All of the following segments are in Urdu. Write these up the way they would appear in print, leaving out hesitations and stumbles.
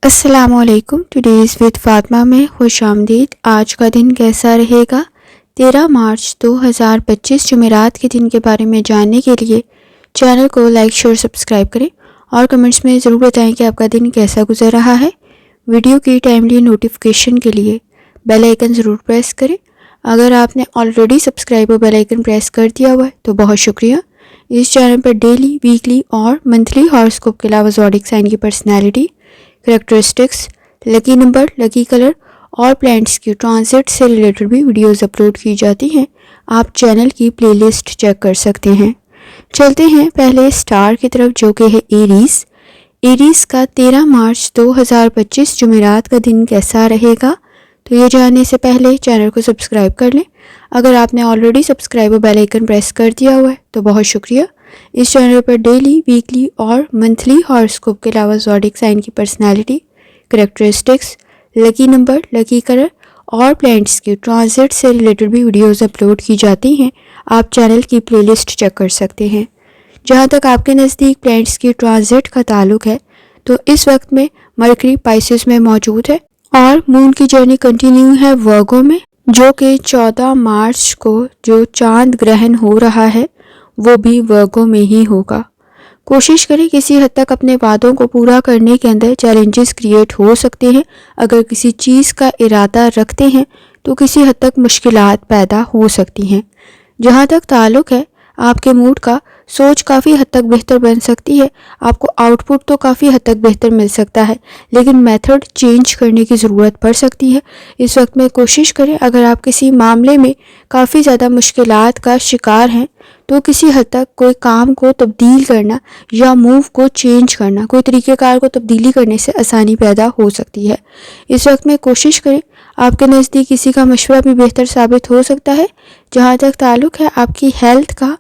السلام علیکم. ٹوڈیز ود فاطمہ میں خوش آمدید. آج کا دن کیسا رہے گا؟ 13 مارچ 2025 جمعرات کے دن کے بارے میں جاننے کے لیے چینل کو لائک شیئر سبسکرائب کریں اور کمنٹس میں ضرور بتائیں کہ آپ کا دن کیسا گزر رہا ہے. ویڈیو کی ٹائملی نوٹیفیکیشن کے لیے بیل آئیکن ضرور پریس کریں. اگر آپ نے آلریڈی سبسکرائب اور بیل آئیکن پریس کر دیا ہوا ہے تو بہت شکریہ. اس چینل پر ڈیلی، ویکلی اور منتھلی ہاراسکوپ کے علاوہ زوڈک سائن کی personality, characteristics, lucky number, lucky colour اور پلانٹس کی ٹرانزٹ سے ریلیٹڈ بھی ویڈیوز اپلوڈ کی جاتی ہیں. آپ چینل کی پلے لسٹ چیک کر سکتے ہیں. چلتے ہیں پہلے سٹار کی طرف جو کہ ہے ایریز. ایریز کا 13 مارچ 2025 جمعرات کا دن کیسا رہے گا؟ تو یہ جاننے سے پہلے چینل کو سبسکرائب کر لیں. اگر آپ نے آلریڈی سبسکرائب اور بیل آئیکن پریس کر دیا ہوا ہے تو بہت شکریہ. اس چینل پر ڈیلی، ویکلی اور منتھلی ہاراسکوپ کے علاوہ زوڈک سائن کی personality, characteristics, lucky number, lucky colour اور پلانٹس کی ٹرانزٹ سے ریلیٹڈ بھی ویڈیوز اپلوڈ کی جاتی ہیں. آپ چینل کی پلے لسٹ چیک کر سکتے ہیں. جہاں تک آپ کے نزدیک پلانٹس کی ٹرانزٹ کا تعلق ہے تو اس وقت میں مرکری پائسس میں موجود ہے اور مون کی جرنی کنٹینیو ہے ورگو میں، جو کہ 14 مارچ کو جو چاند گرہن ہو رہا ہے وہ بھی ورگو میں ہی ہوگا. کوشش کریں کسی حد تک اپنے وعدوں کو پورا کرنے کے اندر چیلنجز کریٹ ہو سکتے ہیں. اگر کسی چیز کا ارادہ رکھتے ہیں تو کسی حد تک مشکلات پیدا ہو سکتی ہیں. جہاں تک تعلق ہے آپ کے موڈ کا، سوچ کافی حد تک بہتر بن سکتی ہے. آپ کو آؤٹ پٹ تو کافی حد تک بہتر مل سکتا ہے لیکن میتھڈ چینج کرنے کی ضرورت پڑ سکتی ہے. اس وقت میں کوشش کریں اگر آپ کسی معاملے میں کافی زیادہ مشکلات کا شکار ہیں تو کسی حد تک کوئی کام کو تبدیل کرنا یا موو کو چینج کرنا، کوئی طریقہ کار کو تبدیلی کرنے سے آسانی پیدا ہو سکتی ہے. اس وقت میں کوشش کریں آپ کے نزدیک کسی کا مشورہ بھی بہتر ثابت ہو سکتا ہے. جہاں تک تعلق ہے آپ کی ہیلتھ کا،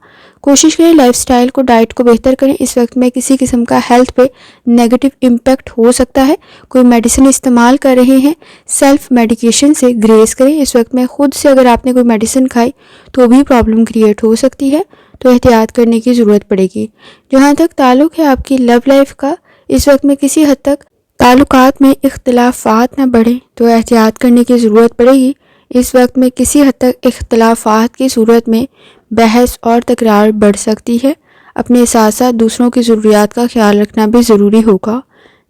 کوشش کریں لائف سٹائل کو، ڈائٹ کو بہتر کریں. اس وقت میں کسی قسم کا ہیلتھ پہ نیگیٹو امپیکٹ ہو سکتا ہے. کوئی میڈیسن استعمال کر رہے ہیں، سیلف میڈیکیشن سے گریز کریں. اس وقت میں خود سے اگر آپ نے کوئی میڈیسن کھائی تو بھی پرابلم کریٹ ہو سکتی ہے، تو احتیاط کرنے کی ضرورت پڑے گی. جہاں تک تعلق ہے آپ کی لو لائف کا، اس وقت میں کسی حد تک تعلقات میں اختلافات نہ بڑھیں تو احتیاط کرنے کی ضرورت پڑے گی. اس وقت میں کسی حد تک اختلافات کی صورت میں بحث اور تکرار بڑھ سکتی ہے. اپنے ساتھ ساتھ دوسروں کی ضروریات کا خیال رکھنا بھی ضروری ہوگا.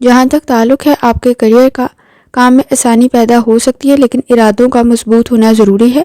جہاں تک تعلق ہے آپ کے کریئر کا، کام میں آسانی پیدا ہو سکتی ہے لیکن ارادوں کا مضبوط ہونا ضروری ہے.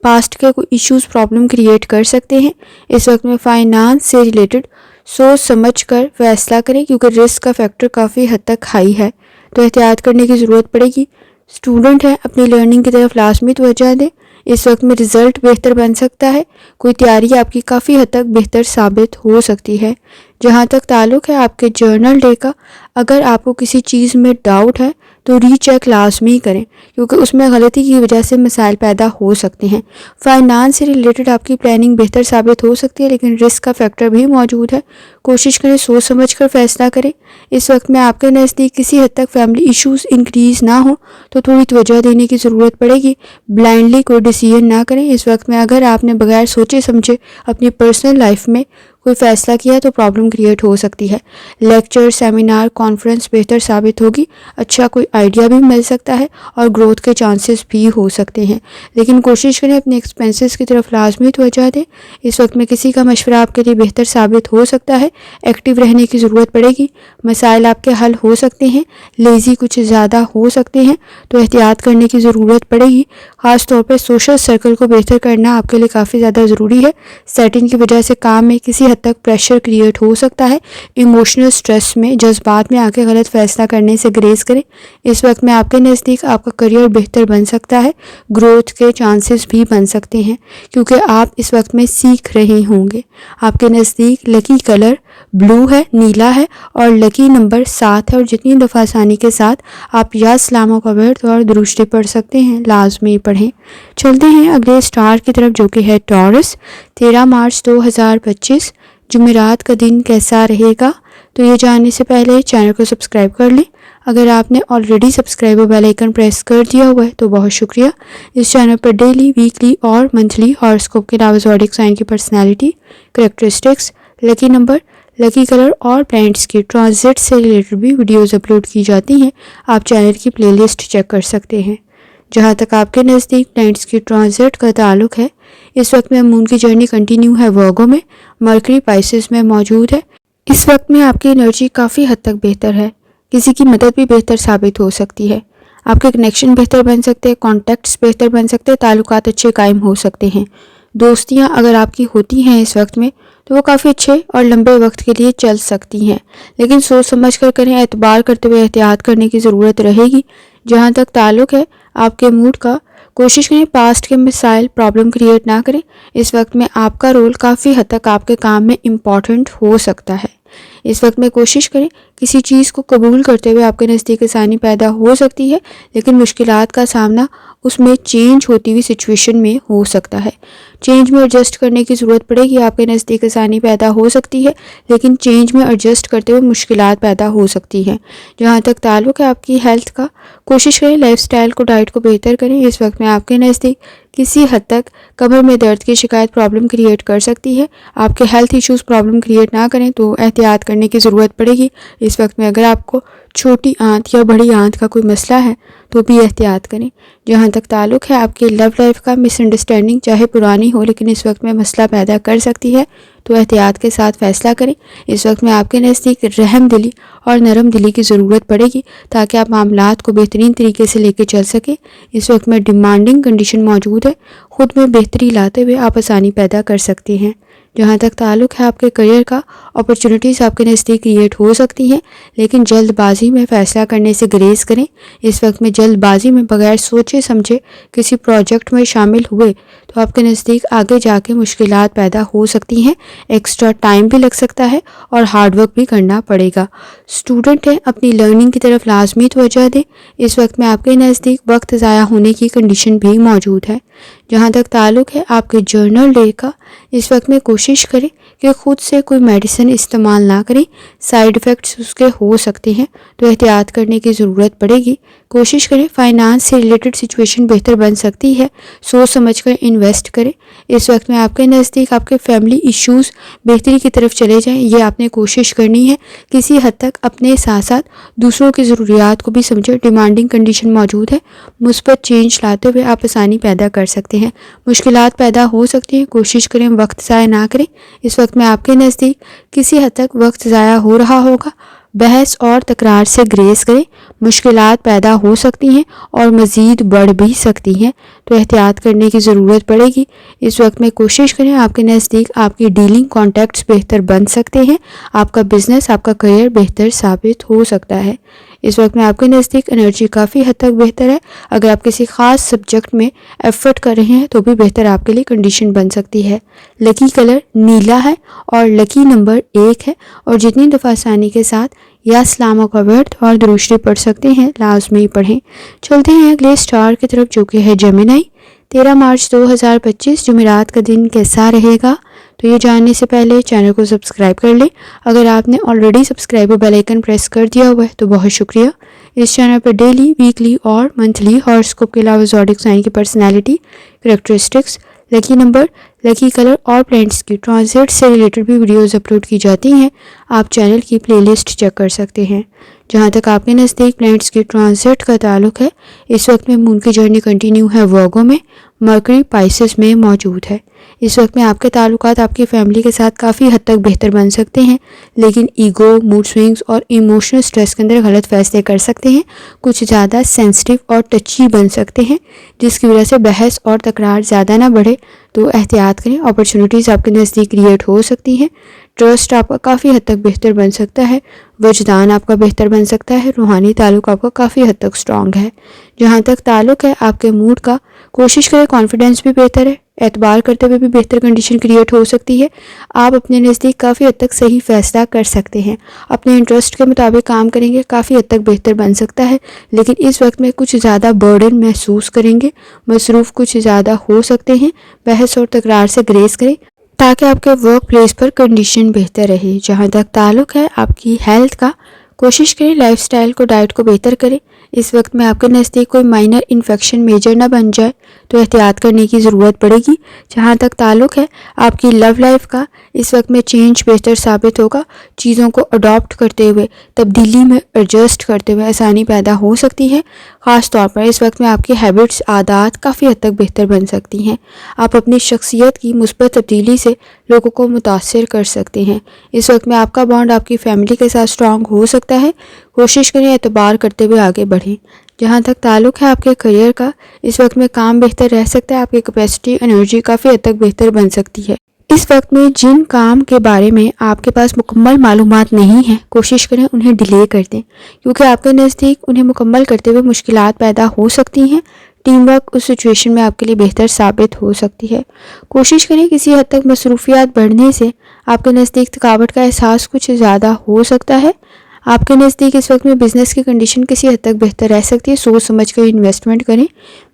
پاسٹ کے کوئی ایشوز پرابلم کریٹ کر سکتے ہیں. اس وقت میں فائنانس سے ریلیٹڈ سوچ سمجھ کر فیصلہ کریں کیونکہ رسک کا فیکٹر کافی حد تک ہائی ہے، تو احتیاط کرنے کی ضرورت پڑے گی. اسٹوڈنٹ ہیں اپنی لرننگ کی طرف لازمی توجہ دیں. اس وقت میں رزلٹ بہتر بن سکتا ہے. کوئی تیاری آپ کی کافی حد تک بہتر ثابت ہو سکتی ہے. جہاں تک تعلق ہے آپ کے جرنل ڈے کا، اگر آپ کو کسی چیز میں ڈاؤٹ ہے تو ری چیک لازمی کریں کیونکہ اس میں غلطی کی وجہ سے مسائل پیدا ہو سکتے ہیں. فائنانس سے ریلیٹڈ آپ کی پلاننگ بہتر ثابت ہو سکتی ہے لیکن رسک کا فیکٹر بھی موجود ہے. کوشش کریں سوچ سمجھ کر فیصلہ کریں. اس وقت میں آپ کے نزدیک کسی حد تک فیملی ایشوز انکریز نہ ہوں تو تھوڑی توجہ دینے کی ضرورت پڑے گی. بلائنڈلی کوئی ڈیسیژن نہ کریں. اس وقت میں اگر آپ نے بغیر سوچے سمجھے اپنی پرسنل لائف میں کوئی فیصلہ کیا تو پرابلم کریٹ ہو سکتی ہے. لیکچر، سیمینار، کانفرنس بہتر ثابت ہوگی. اچھا کوئی آئیڈیا بھی مل سکتا ہے اور گروتھ کے چانسز بھی ہو سکتے ہیں لیکن کوشش کریں اپنے ایکسپینسز کی طرف لازمی توجہ دیں. اس وقت میں کسی کا مشورہ آپ کے لیے بہتر ثابت ہو سکتا ہے. ایکٹیو رہنے کی ضرورت پڑے گی. مسائل آپ کے حل ہو سکتے ہیں. لیزی کچھ زیادہ ہو سکتے ہیں تو احتیاط کرنے کی ضرورت پڑے گی. خاص طور پہ سوشل سرکل کو بہتر کرنا آپ کے لیے کافی زیادہ ضروری ہے. سیٹنگ کی وجہ سے کام میں کسی حد تک پریشر کریٹ ہو سکتا ہے. ایموشنل سٹریس میں، جذبات میں آ کے غلط فیصلہ کرنے سے گریز کریں. اس وقت میں آپ کے نزدیک آپ کا کریئر بہتر بن سکتا ہے. گروتھ کے چانسز بھی بن سکتے ہیں کیونکہ آپ اس وقت میں سیکھ رہے ہوں گے. آپ کے نزدیک لکی کلر بلو ہے، نیلا ہے اور لکی نمبر 7 ہے اور جتنی دفعہ آسانی کے ساتھ آپ یا سلاموں کا ورد اور درشتی پڑھ سکتے ہیں لازمی پڑھیں. چلتے ہیں اگلے سٹار کی طرف جو کہ ہے ٹورس. 13 مارچ 2025 جمعرات کا دن کیسا رہے گا؟ تو یہ جاننے سے پہلے چینل کو سبسکرائب کر لیں. اگر آپ نے آلریڈی سبسکرائب اور بیل آئیکن پریس کر دیا ہوا ہے تو بہت شکریہ. اس چینل پر ڈیلی، ویکلی اور منتھلی ہاراسکوپ کے علاوہ زوڈک سائن کی personality, characteristics, lucky number, lucky colour اور پلانٹس کی ٹرانزٹ سے ریلیٹڈ بھی ویڈیوز اپلوڈ کی جاتی ہیں، آپ چینل کی پلے لسٹ چیک کر سکتے ہیں۔ جہاں تک آپ کے نزدیک پلانٹس کی ٹرانزٹ کا تعلق ہے، اس وقت میں مون کی جرنی کنٹینیو ہے ورگو میں، مرکری پائسس میں موجود ہے۔ اس وقت میں آپ کی انرجی کافی حد تک بہتر ہے، کسی کی مدد بھی بہتر ثابت ہو سکتی ہے، آپ کے کنیکشن بہتر بن سکتے ہیں، کانٹیکٹس بہتر بن سکتے ہیں، تعلقات اچھے قائم ہو سکتے ہیں۔ دوستیاں اگر آپ کی ہوتی ہیں اس وقت میں تو وہ کافی اچھے اور لمبے وقت کے لیے چل سکتی ہیں، لیکن سوچ سمجھ کر کریں، اعتبار کرتے ہوئے احتیاط کرنے کی ضرورت رہے گی۔ جہاں تک تعلق ہے آپ کے موڈ کا، کوشش کریں پاسٹ کے مسائل پرابلم کریٹ نہ کریں۔ اس وقت میں آپ کا رول کافی حد تک آپ کے کام میں امپورٹنٹ ہو سکتا ہے۔ اس وقت میں کوشش کریں کسی چیز کو قبول کرتے ہوئے آپ کے نزدیک آسانی پیدا ہو سکتی ہے، لیکن مشکلات کا سامنا اس میں چینج ہوتی ہوئی سچویشن میں ہو سکتا ہے۔ چینج میں ایڈجسٹ کرنے کی ضرورت پڑے گی، آپ کے نزدیک آسانی پیدا ہو سکتی ہے، لیکن چینج میں ایڈجسٹ کرتے ہوئے مشکلات پیدا ہو سکتی ہیں۔ جہاں تک تعلق ہے آپ کی ہیلتھ کا، کوشش کریں لائف سٹائل کو، ڈائٹ کو بہتر کریں۔ اس وقت میں آپ کے نزدیک کسی حد تک کمر میں درد کی شکایت پرابلم کریٹ کر سکتی ہے، آپ کے ہیلتھ ایشوز پرابلم کریٹ نہ کریں تو احتیاط کرنے کی ضرورت پڑے گی۔ اس وقت میں اگر آپ کو چھوٹی آنت یا بڑی آنت کا کوئی مسئلہ ہے تو بھی احتیاط کریں۔ جہاں تک تعلق ہے آپ کی لو لائف کا، مس انڈرسٹینڈنگ چاہے پرانی ہو لیکن اس وقت میں مسئلہ پیدا کر سکتی ہے تو احتیاط کے ساتھ فیصلہ کریں۔ اس وقت میں آپ کے نزدیک رحم دلی اور نرم دلی کی ضرورت پڑے گی تاکہ آپ معاملات کو بہترین طریقے سے لے کے چل سکیں۔ اس وقت میں ڈیمانڈنگ کنڈیشن موجود ہے، خود میں بہتری لاتے ہوئے آپ آسانی پیدا کر سکتے ہیں۔ جہاں تک تعلق ہے آپ کے کریئر کا، اپرچونٹیز آپ کے نزدیک کریٹ ہو سکتی ہیں، لیکن جلد بازی میں فیصلہ کرنے سے گریز کریں۔ اس وقت میں جلد بازی میں بغیر سوچے سمجھے کسی پروجیکٹ میں شامل ہوئے تو آپ کے نزدیک آگے جا کے مشکلات پیدا ہو سکتی ہیں، ایکسٹرا ٹائم بھی لگ سکتا ہے اور ہارڈ ورک بھی کرنا پڑے گا۔ اسٹوڈنٹ ہیں، اپنی لرننگ کی طرف لازمی توجہ دیں۔ اس وقت میں آپ کے نزدیک وقت ضائع ہونے کی کنڈیشن بھی موجود ہے۔ جہاں تک تعلق ہے آپ کے جرنل ڈے کا، اس وقت میں کوشش کریں کہ خود سے کوئی میڈیسن استعمال نہ کریں، سائیڈ ایفیکٹس اس کے ہو سکتے ہیں تو احتیاط کرنے کی ضرورت پڑے گی۔ کوشش کریں فائنانس سے ریلیٹڈ سچویشن بہتر بن سکتی ہے، سوچ سمجھ کر انویسٹ کریں۔ اس وقت میں آپ کے نزدیک آپ کے فیملی ایشوز بہتری کی طرف چلے جائیں، یہ آپ نے کوشش کرنی ہے۔ کسی حد تک اپنے ساتھ ساتھ دوسروں کی ضروریات کو بھی سمجھیں، ڈیمانڈنگ کنڈیشن موجود ہے، مثبت چینج لاتے ہوئے آپ آسانی پیدا کر سکتے ہیں۔ مشکلات پیدا ہو سکتی ہیں، کوشش کریں وقت ضائع نہ کریں۔ اس وقت میں آپ کے نزدیک کسی حد تک وقت ضائع ہو رہا ہوگا، بحث اور تکرار سے گریز کریں، مشکلات پیدا ہو سکتی ہیں اور مزید بڑھ بھی سکتی ہیں تو احتیاط کرنے کی ضرورت پڑے گی۔ اس وقت میں کوشش کریں آپ کے نزدیک آپ کی ڈیلنگ کانٹیکٹس بہتر بن سکتے ہیں، آپ کا بزنس، آپ کا کیریئر بہتر ثابت ہو سکتا ہے۔ اس وقت میں آپ کے نزدیک انرجی کافی حد تک بہتر ہے، اگر آپ کسی خاص سبجیکٹ میں ایفرٹ کر رہے ہیں تو بھی بہتر آپ کے لیے کنڈیشن بن سکتی ہے۔ لکی کلر نیلا ہے اور لکی نمبر 1 ہے، اور جتنی دفعہ آسانی کے ساتھ یا سلاموں کا ورد اور درود شریف پڑھ سکتے ہیں لازمی پڑھیں۔ چلتے ہیں اگلے اسٹار کی طرف جو کہ ہے جیمنائی۔ 13 مارچ 2025 جمعرات کا دن کیسا رہے گا؟ تو یہ جاننے سے پہلے چینل کو سبسکرائب کر لیں۔ اگر آپ نے آلریڈی سبسکرائب اور بیل آئیکن پریس کر دیا ہوا ہے تو بہت شکریہ۔ اس چینل پر ڈیلی، ویکلی اور منتھلی ہاراسکوپ کے علاوہ زوڈیک سائن کی personality, characteristics, lucky number, lucky colour اور پلانٹس کی ٹرانزٹ سے ریلیٹڈ بھی ویڈیوز اپلوڈ کی جاتی ہیں، آپ چینل کی پلے لسٹ چیک کر سکتے ہیں۔ جہاں تک آپ کے نزدیک پلانٹس کی ٹرانزٹ کا تعلق ہے، اس وقت میں مون کی جرنی کنٹینیو ہے ورگو میں، مرکری پائسس میں موجود ہے۔ اس وقت میں آپ کے تعلقات آپ کی فیملی کے ساتھ کافی حد تک بہتر بن سکتے ہیں، لیکن ایگو، موڈ سوئنگز اور ایموشنل سٹریس کے اندر غلط فیصلے کر سکتے ہیں، کچھ زیادہ سینسٹیو اور ٹچی بن سکتے ہیں، جس کی وجہ سے بحث اور تکرار زیادہ نہ بڑھے تو احتیاط کریں۔ اپرچونٹیز آپ کے نزدیک کریٹ ہو سکتی ہیں، ٹرسٹ آپ کا کافی حد تک بہتر بن سکتا ہے، وجدان آپ کا بہتر بن سکتا ہے، روحانی تعلق آپ کا کافی حد تک سٹرونگ ہے۔ جہاں تک تعلق ہے آپ کے موڈ کا، کوشش کریں کانفیڈنس بھی بہتر ہے، اعتبار کرتے ہوئے بھی بہتر کنڈیشن کریٹ ہو سکتی ہے، آپ اپنے نزدیک کافی حد تک صحیح فیصلہ کر سکتے ہیں، اپنے انٹرسٹ کے مطابق کام کریں گے، کافی حد تک بہتر بن سکتا ہے، لیکن اس وقت میں کچھ زیادہ برڈن محسوس کریں گے، مصروف کچھ زیادہ ہو سکتے ہیں، بحث اور تکرار سے گریز کریں تاکہ آپ کے ورک پلیس پر کنڈیشن بہتر رہے۔ جہاں تک تعلق ہے آپ کی ہیلتھ کا، کوشش کریں لائف سٹائل کو، ڈائٹ کو بہتر کریں۔ اس وقت میں آپ کے نزدیک کوئی مائنر انفیکشن میجر نہ بن جائے تو احتیاط کرنے کی ضرورت پڑے گی۔ جہاں تک تعلق ہے آپ کی لو لائف کا، اس وقت میں چینج بہتر ثابت ہوگا۔ چیزوں کو اڈاپٹ کرتے ہوئے، تبدیلی میں ایڈجسٹ کرتے ہوئے آسانی پیدا ہو سکتی ہے۔ خاص طور پر اس وقت میں آپ کی ہیبٹس، عادات کافی حد تک بہتر بن سکتی ہیں۔ آپ اپنی شخصیت کی مثبت تبدیلی سے لوگوں کو متاثر کر سکتے ہیں۔ اس وقت میں آپ کا بانڈ آپ کی فیملی کے ساتھ اسٹرانگ ہو سکتا ہے۔ کوشش کریں اعتبار کرتے ہوئے آگے بڑھیں۔ جہاں تک تعلق ہے آپ کے کیریئر کا، اس وقت میں کام بہتر رہ سکتا ہے۔ آپ کی کیپیسٹی، انرجی کافی حد تک بہتر بن سکتی ہے۔ اس وقت میں جن کام کے بارے میں آپ کے پاس مکمل معلومات نہیں ہیں، کوشش کریں انہیں ڈیلے کر دیں، کیونکہ آپ کے نزدیک انہیں مکمل کرتے ہوئے مشکلات پیدا ہو سکتی ہیں۔ ٹیم ورک اس سچویشن میں آپ کے لیے بہتر ثابت ہو سکتی ہے۔ کوشش کریں کسی حد تک مصروفیات بڑھنے سے آپ کے نزدیک تھکاوٹ کا احساس کچھ زیادہ ہو سکتا ہے۔ آپ کے نزدیک اس وقت میں بزنس کی کنڈیشن کسی حد تک بہتر رہ سکتی ہے۔ سوچ سمجھ کر انویسٹمنٹ کریں،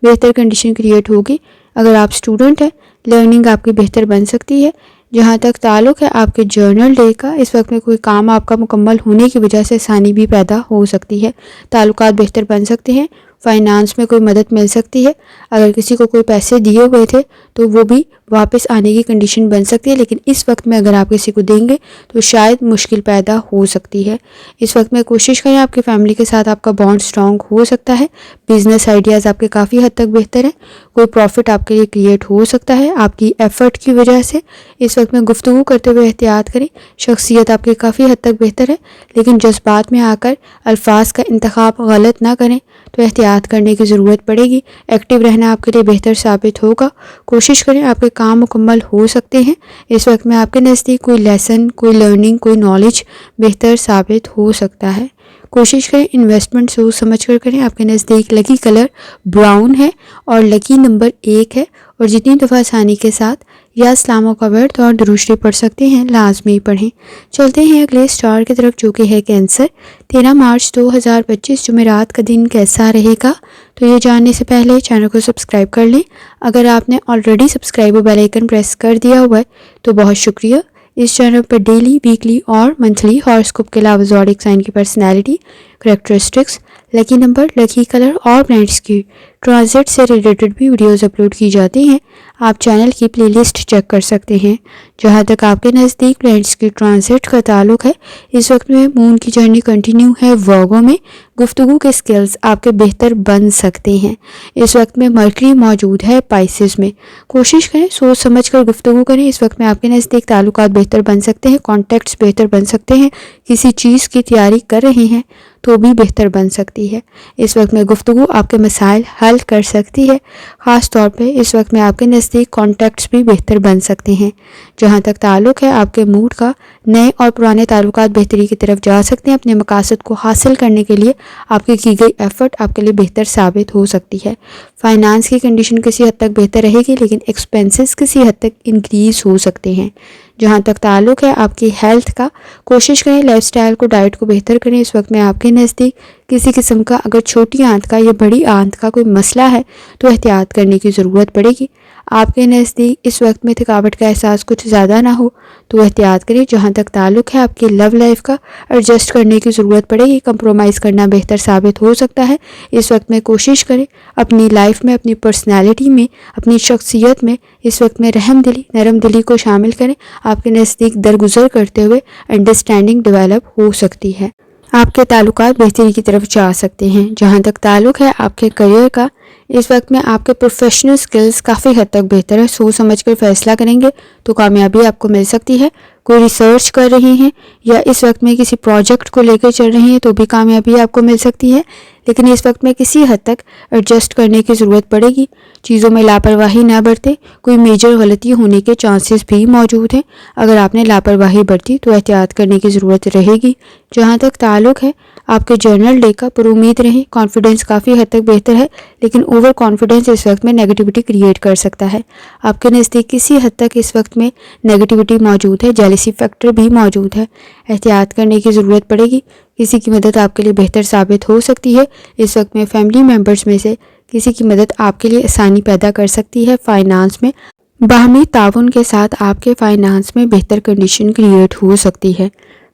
بہتر کنڈیشن کریٹ ہوگی۔ اگر آپ اسٹوڈنٹ ہیں، لرننگ آپ کی بہتر بن سکتی ہے۔ جہاں تک تعلق ہے آپ کے جرنل ڈے کا، اس وقت میں کوئی کام آپ کا مکمل ہونے کی وجہ سے آسانی بھی پیدا ہو سکتی ہے۔ تعلقات بہتر بن سکتے ہیں۔ فائنانس میں کوئی مدد مل سکتی ہے۔ اگر کسی کو کوئی پیسے دیے ہوئے تھے تو وہ بھی واپس آنے کی کنڈیشن بن سکتی ہے، لیکن اس وقت میں اگر آپ کسی کو دیں گے تو شاید مشکل پیدا ہو سکتی ہے۔ اس وقت میں کوشش کریں آپ کی فیملی کے ساتھ آپ کا بانڈ اسٹرانگ ہو سکتا ہے۔ بزنس آئیڈیاز آپ کے کافی حد تک بہتر ہیں۔ کوئی پروفٹ آپ کے لیے کریٹ ہو سکتا ہے آپ کی ایفرٹ کی وجہ سے۔ اس وقت میں گفتگو کرتے ہوئے احتیاط کریں۔ شخصیت آپ کی کافی حد تک بہتر ہے، لیکن جذبات میں آ کر الفاظ کا انتخاب غلط نہ کریں تو احتیاط کرنے کی ضرورت پڑے گی۔ ایکٹیو رہنا آپ کے لیے بہتر ثابت ہوگا۔ کوشش کریں آپ کے کام مکمل ہو سکتے ہیں۔ اس وقت میں آپ کے نزدیک کوئی لیسن، کوئی لرننگ، کوئی نالج بہتر ثابت ہو سکتا ہے۔ کوشش کریں انویسٹمنٹ سوچ سمجھ کر کریں۔ آپ کے نزدیک لکی کلر براؤن ہے اور لکی نمبر 1 ہے، اور جتنی دفعہ آسانی کے ساتھ یا اسلاموں کا ورد اور درود شریف پڑھ سکتے ہیں لازمی پڑھیں۔ چلتے ہیں اگلے اسٹار کی طرف جو کہ ہے کینسر۔ 13 مارچ 2025 جمعرات کا دن کیسا رہے گا؟ تو یہ جاننے سے پہلے چینل کو سبسکرائب کر لیں۔ اگر آپ نے already subscribe bell icon press کر دیا ہوا ہے تو بہت شکریہ۔ اس چینل پر ڈیلی، ویکلی اور منتھلی ہاراسکوپ کے علاوہ زوڈیک سائن کی personality, characteristics, lucky number, lucky colour اور پلانٹس کی ٹرانزٹ سے ریلیٹڈ بھی ویڈیوز اپلوڈ کی جاتی ہیں۔ آپ چینل کی پلے لسٹ چیک کر سکتے ہیں۔ جہاں تک آپ کے نزدیک پلانٹس کی ٹرانزٹ کا تعلق ہے، اس وقت میں مون کی جرنی کنٹینیو ہے ورگو میں۔ گفتگو کے سکلز آپ کے بہتر بن سکتے ہیں۔ اس وقت میں مرکری موجود ہے پائسز میں۔ کوشش کریں سوچ سمجھ کر گفتگو کریں۔ اس وقت میں آپ کے نزدیک تعلقات بہتر بن سکتے ہیں، کانٹیکٹس بہتر بن سکتے ہیں۔ کسی چیز کی تیاری کر رہے ہیں تو بھی بہتر بن سکتی ہے۔ اس وقت میں گفتگو آپ کے مسائل حل کر سکتی ہے۔ خاص طور پہ اس وقت میں آپ کے نزدیک کانٹیکٹس بھی بہتر بن سکتے ہیں۔ جہاں تک تعلق ہے آپ کے موڈ کا، نئے اور پرانے تعلقات بہتری کی طرف جا سکتے ہیں۔ اپنے مقاصد کو حاصل کرنے کے لیے آپ کی گئی ایفرٹ آپ کے لیے بہتر ثابت ہو سکتی ہے۔ فائنانس کی کنڈیشن کسی حد تک بہتر رہے گی، لیکن ایکسپینسز کسی حد تک انکریز ہو سکتے ہیں۔ جہاں تک تعلق ہے آپ کی ہیلتھ کا، کوشش کریں لائف سٹائل کو، ڈائٹ کو بہتر کریں۔ اس وقت میں آپ کے نزدیک کسی قسم کا اگر چھوٹی آنت کا یا بڑی آنت کا کوئی مسئلہ ہے تو احتیاط کرنے کی ضرورت پڑے گی۔ آپ کے نزدیک اس وقت میں تھکاوٹ کا احساس کچھ زیادہ نہ ہو تو احتیاط کریں۔ جہاں تک تعلق ہے آپ کی لو لائف کا، ایڈجسٹ کرنے کی ضرورت پڑے گی۔ کمپرومائز کرنا بہتر ثابت ہو سکتا ہے۔ اس وقت میں کوشش کریں اپنی لائف میں، اپنی پرسنالٹی میں، اپنی شخصیت میں اس وقت میں رحم دلی، نرم دلی کو شامل کریں۔ آپ کے نزدیک درگزر کرتے ہوئے انڈرسٹینڈنگ ڈیولپ ہو سکتی ہے۔ آپ کے تعلقات بہتری کی طرف جا سکتے ہیں۔ جہاں تک تعلق ہے آپ کے کیریئر کا، اس وقت میں آپ کے پروفیشنل سکلز کافی حد تک بہتر ہے۔ سوچ سمجھ کر فیصلہ کریں گے تو کامیابی آپ کو مل سکتی ہے۔ کوئی ریسرچ کر رہے ہیں یا اس وقت میں کسی پروجیکٹ کو لے کر چل رہے ہیں تو بھی کامیابی آپ کو مل سکتی ہے، لیکن اس وقت میں کسی حد تک ایڈجسٹ کرنے کی ضرورت پڑے گی۔ چیزوں میں لاپرواہی نہ برتیں، کوئی میجر غلطی ہونے کے چانسز بھی موجود ہیں۔ اگر آپ نے لاپرواہی برتی تو احتیاط کرنے کی ضرورت رہے گی۔ جہاں تک تعلق ہے آپ کے جرنل ڈے کا، پر امید رہیں۔ کانفیڈنس کافی حد تک بہتر ہے، لیکن اوور کانفیڈنس اس وقت میں نیگیٹیوٹی کریٹ کر سکتا ہے۔ آپ کے نزدیک کسی حد تک اس وقت میں نیگیٹیوٹی موجود ہے، جیلسی فیکٹر بھی موجود ہے۔ احتیاط کرنے کی ضرورت پڑے گی۔ کسی کی مدد آپ کے لیے بہتر ثابت ہو سکتی ہے۔ اس وقت میں فیملی ممبرز میں سے کسی کی مدد آپ کے لیے آسانی پیدا کر سکتی ہے۔ فائنانس میں باہمی تعاون کے ساتھ آپ کے فائنانس میں بہتر کنڈیشن کریٹ ہو سکتی ہے۔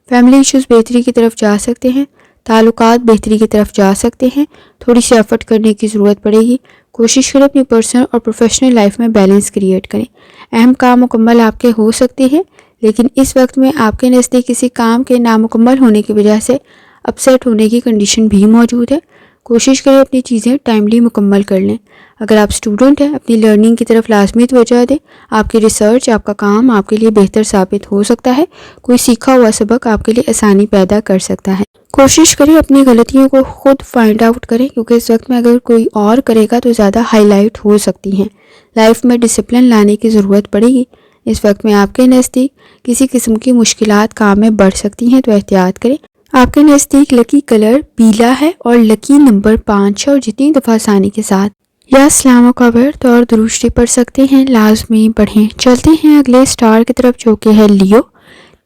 فیملی ایشوز بہتری کی طرف جا سکتے ہیں۔ تعلقات بہتری کی طرف جا سکتے ہیں، تھوڑی سی ایفرٹ کرنے کی ضرورت پڑے گی۔ کوشش کریں اپنی پرسنل اور پروفیشنل لائف میں بیلنس کریٹ کریں۔ اہم کام مکمل آپ کے ہو سکتے ہیں، لیکن اس وقت میں آپ کے نزدیک کسی کام کے نامکمل ہونے کی وجہ سے اپسیٹ ہونے کی کنڈیشن بھی موجود ہے۔ کوشش کریں اپنی چیزیں ٹائملی مکمل کر لیں۔ اگر آپ اسٹوڈنٹ ہیں، اپنی لرننگ کی طرف لازمی توجہ دیں۔ آپ کی ریسرچ، آپ کا کام آپ کے لیے بہتر ثابت ہو سکتا ہے۔ کوئی سیکھا ہوا سبق آپ کے لیے آسانی پیدا کر سکتا ہے۔ کوشش کریں اپنی غلطیوں کو خود فائنڈ آؤٹ کریں، کیونکہ اس وقت میں اگر کوئی اور کرے گا تو زیادہ ہائی لائٹ ہو سکتی ہیں۔ لائف میں ڈسپلن لانے کی ضرورت پڑے گی۔ اس وقت میں آپ کے نزدیک کسی قسم کی مشکلات کام میں بڑھ سکتی ہیں، تو احتیاط کریں۔ آپ کے نزدیک لکی کلر پیلا ہے اور لکی نمبر 5 ہے، اور جتنی دفعہ آسانی کے ساتھ یا اسلاموں کا ورد اور دروشتی پڑھ سکتے ہیں لازمی پڑھیں۔ چلتے ہیں اگلے سٹار کی طرف، جو کہ ہے لیو۔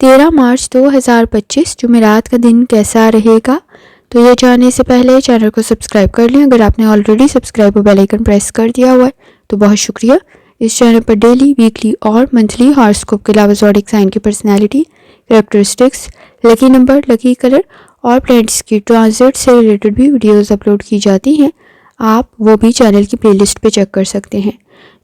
13 مارچ 2025 جمعرات کا دن کیسا رہے گا؟ تو یہ جاننے سے پہلے چینل کو سبسکرائب کر لیں۔ اگر آپ نے آلریڈی سبسکرائب اور بیل آئیکن پریس کر دیا ہوا ہے تو بہت شکریہ۔ اس چینل پر ڈیلی، ویکلی اور منتھلی ہاراسکوپ کے علاوہ زوڈیک سائن کی personality, characteristics, lucky number, lucky colour اور پلینٹس کی ٹرانزٹ سے ریلیٹڈ بھی ویڈیوز اپلوڈ کی جاتی ہیں۔ آپ وہ بھی چینل کی پلے لسٹ پہ چیک کر سکتے ہیں۔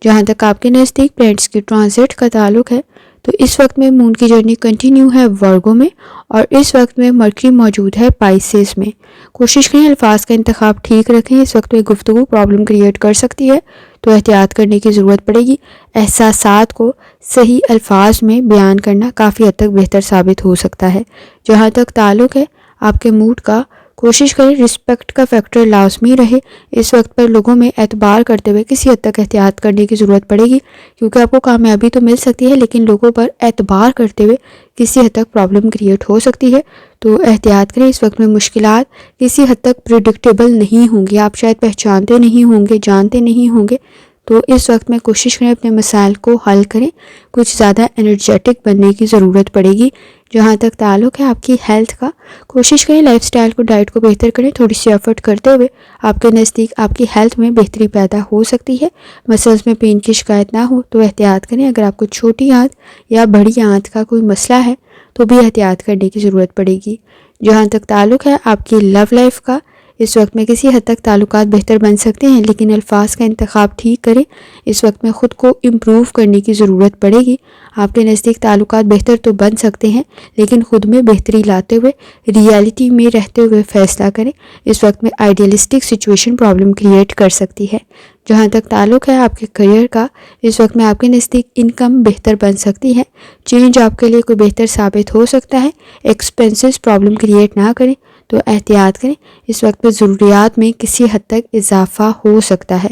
جہاں تک آپ کے نزدیک پلینٹس کی ٹرانزٹ کا تعلق ہے تو اس وقت میں مون کی جرنی کنٹینیو ہے ورگو میں، اور اس وقت میں مرکری موجود ہے پائسیز میں۔ کوشش کریں الفاظ کا انتخاب ٹھیک رکھیں۔ اس وقت میں گفتگو پرابلم کریٹ کر سکتی ہے، تو احتیاط کرنے کی ضرورت پڑے گی۔ احساسات کو صحیح الفاظ میں بیان کرنا کافی حد تک بہتر ثابت ہو سکتا ہے۔ جہاں تک تعلق ہے آپ کے موڈ کا، کوشش کریں رسپیکٹ کا فیکٹر لازمی رہے۔ اس وقت پر لوگوں میں اعتبار کرتے ہوئے کسی حد تک احتیاط کرنے کی ضرورت پڑے گی، کیونکہ آپ کو کامیابی تو مل سکتی ہے لیکن لوگوں پر اعتبار کرتے ہوئے کسی حد تک پرابلم کریٹ ہو سکتی ہے، تو احتیاط کریں۔ اس وقت میں مشکلات کسی حد تک پریڈکٹیبل نہیں ہوں گی، آپ شاید پہچانتے نہیں ہوں گے، جانتے نہیں ہوں گے، تو اس وقت میں کوشش کریں اپنے مسائل کو حل کریں۔ کچھ زیادہ انرجیٹک بننے کی ضرورت پڑے گی۔ جہاں تک تعلق ہے آپ کی ہیلتھ کا، کوشش کریں لائف سٹائل کو، ڈائٹ کو بہتر کریں۔ تھوڑی سی ایفرٹ کرتے ہوئے آپ کے نزدیک آپ کی ہیلتھ میں بہتری پیدا ہو سکتی ہے۔ مسلز میں پین کی شکایت نہ ہو تو احتیاط کریں۔ اگر آپ کو چھوٹی آنت یا بڑی آنت کا کوئی مسئلہ ہے تو بھی احتیاط کرنے کی ضرورت پڑے گی۔ جہاں تک تعلق ہے آپ کی لو لائف کا، اس وقت میں کسی حد تک تعلقات بہتر بن سکتے ہیں، لیکن الفاظ کا انتخاب ٹھیک کریں۔ اس وقت میں خود کو امپروو کرنے کی ضرورت پڑے گی۔ آپ کے نزدیک تعلقات بہتر تو بن سکتے ہیں، لیکن خود میں بہتری لاتے ہوئے، ریالٹی میں رہتے ہوئے فیصلہ کریں۔ اس وقت میں آئیڈیلسٹک سچویشن پرابلم کریٹ کر سکتی ہے۔ جہاں تک تعلق ہے آپ کے کریئر کا، اس وقت میں آپ کے نزدیک انکم بہتر بن سکتی ہے۔ چینج آپ کے لیے کوئی بہتر ثابت ہو سکتا ہے۔ ایکسپینسز پرابلم کریٹ نہ کریں، تو احتیاط کریں۔ اس وقت میں ضروریات میں کسی حد تک اضافہ ہو سکتا ہے،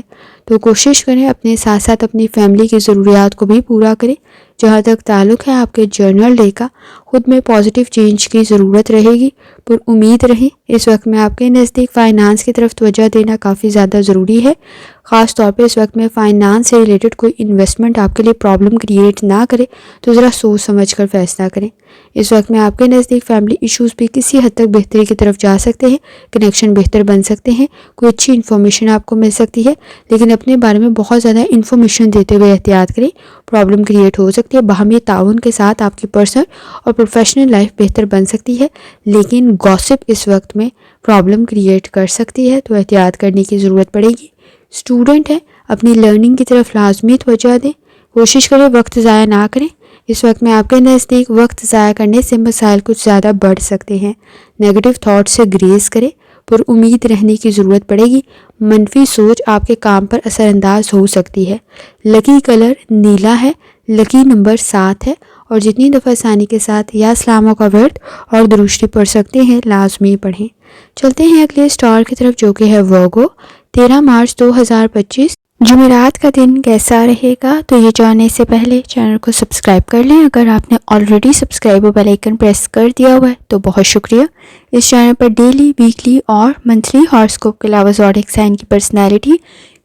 تو کوشش کریں اپنے ساتھ ساتھ اپنی فیملی کی ضروریات کو بھی پورا کریں۔ جہاں تک تعلق ہے آپ کے جرنل ڈے کا، خود میں پازیٹیو چینج کی ضرورت رہے گی، پر امید رہیں۔ اس وقت میں آپ کے نزدیک فائنانس کی طرف توجہ دینا کافی زیادہ ضروری ہے۔ خاص طور پہ اس وقت میں فائنانس سے ریلیٹڈ کوئی انویسٹمنٹ آپ کے لیے پرابلم کریٹ نہ کرے تو ذرا سوچ سمجھ کر فیصلہ کریں۔ اس وقت میں آپ کے نزدیک فیملی ایشوز بھی کسی حد تک بہتری کی طرف جا سکتے ہیں، کنیکشن بہتر بن سکتے ہیں، کوئی اچھی انفارمیشن آپ کو مل سکتی ہے، لیکن اپنے بارے میں بہت زیادہ انفارمیشن دیتے ہوئے احتیاط کریں، پرابلم کریٹ ہو سکتی ہے۔ باہمی تعاون کے ساتھ آپ کی پرسنل اور پروفیشنل لائف بہتر بن سکتی ہے، لیکن گوسپ اس وقت میں پرابلم کریٹ کر سکتی ہے، تو احتیاط کرنے کی ضرورت پڑے گی۔ اسٹوڈنٹ ہے، اپنی لرننگ کی طرف لازمی توجہ دیں، کوشش کریں وقت ضائع نہ کریں۔ اس وقت میں آپ کے نزدیک وقت ضائع کرنے سے مسائل کچھ زیادہ بڑھ سکتے ہیں۔ نیگیٹو تھاٹ سے گریز کریں، پر امید رہنے کی ضرورت پڑے گی۔ منفی سوچ آپ کے کام پر اثر انداز ہو سکتی ہے۔ لکی کلر نیلا ہے، لکی نمبر 7 ہے، اور جتنی دفعہ آسانی کے ساتھ یا اسلاموں کا ورد اور دروشتی پڑھ سکتے ہیں لازمی پڑھیں۔ چلتے ہیں اگلے سٹار کی طرف، جو کہ ہے ورگو۔ 13 مارچ 2025 جمعرات کا دن کیسا رہے گا؟ تو یہ جاننے سے پہلے چینل کو سبسکرائب کر لیں۔ اگر آپ نے آلریڈی سبسکرائب اور بیل آئیکن پریس کر دیا ہوا ہے تو بہت شکریہ۔ اس چینل پر ڈیلی، ویکلی اور منتھلی ہاراسکوپ کے علاوہ زوڈیک سائن کی personality,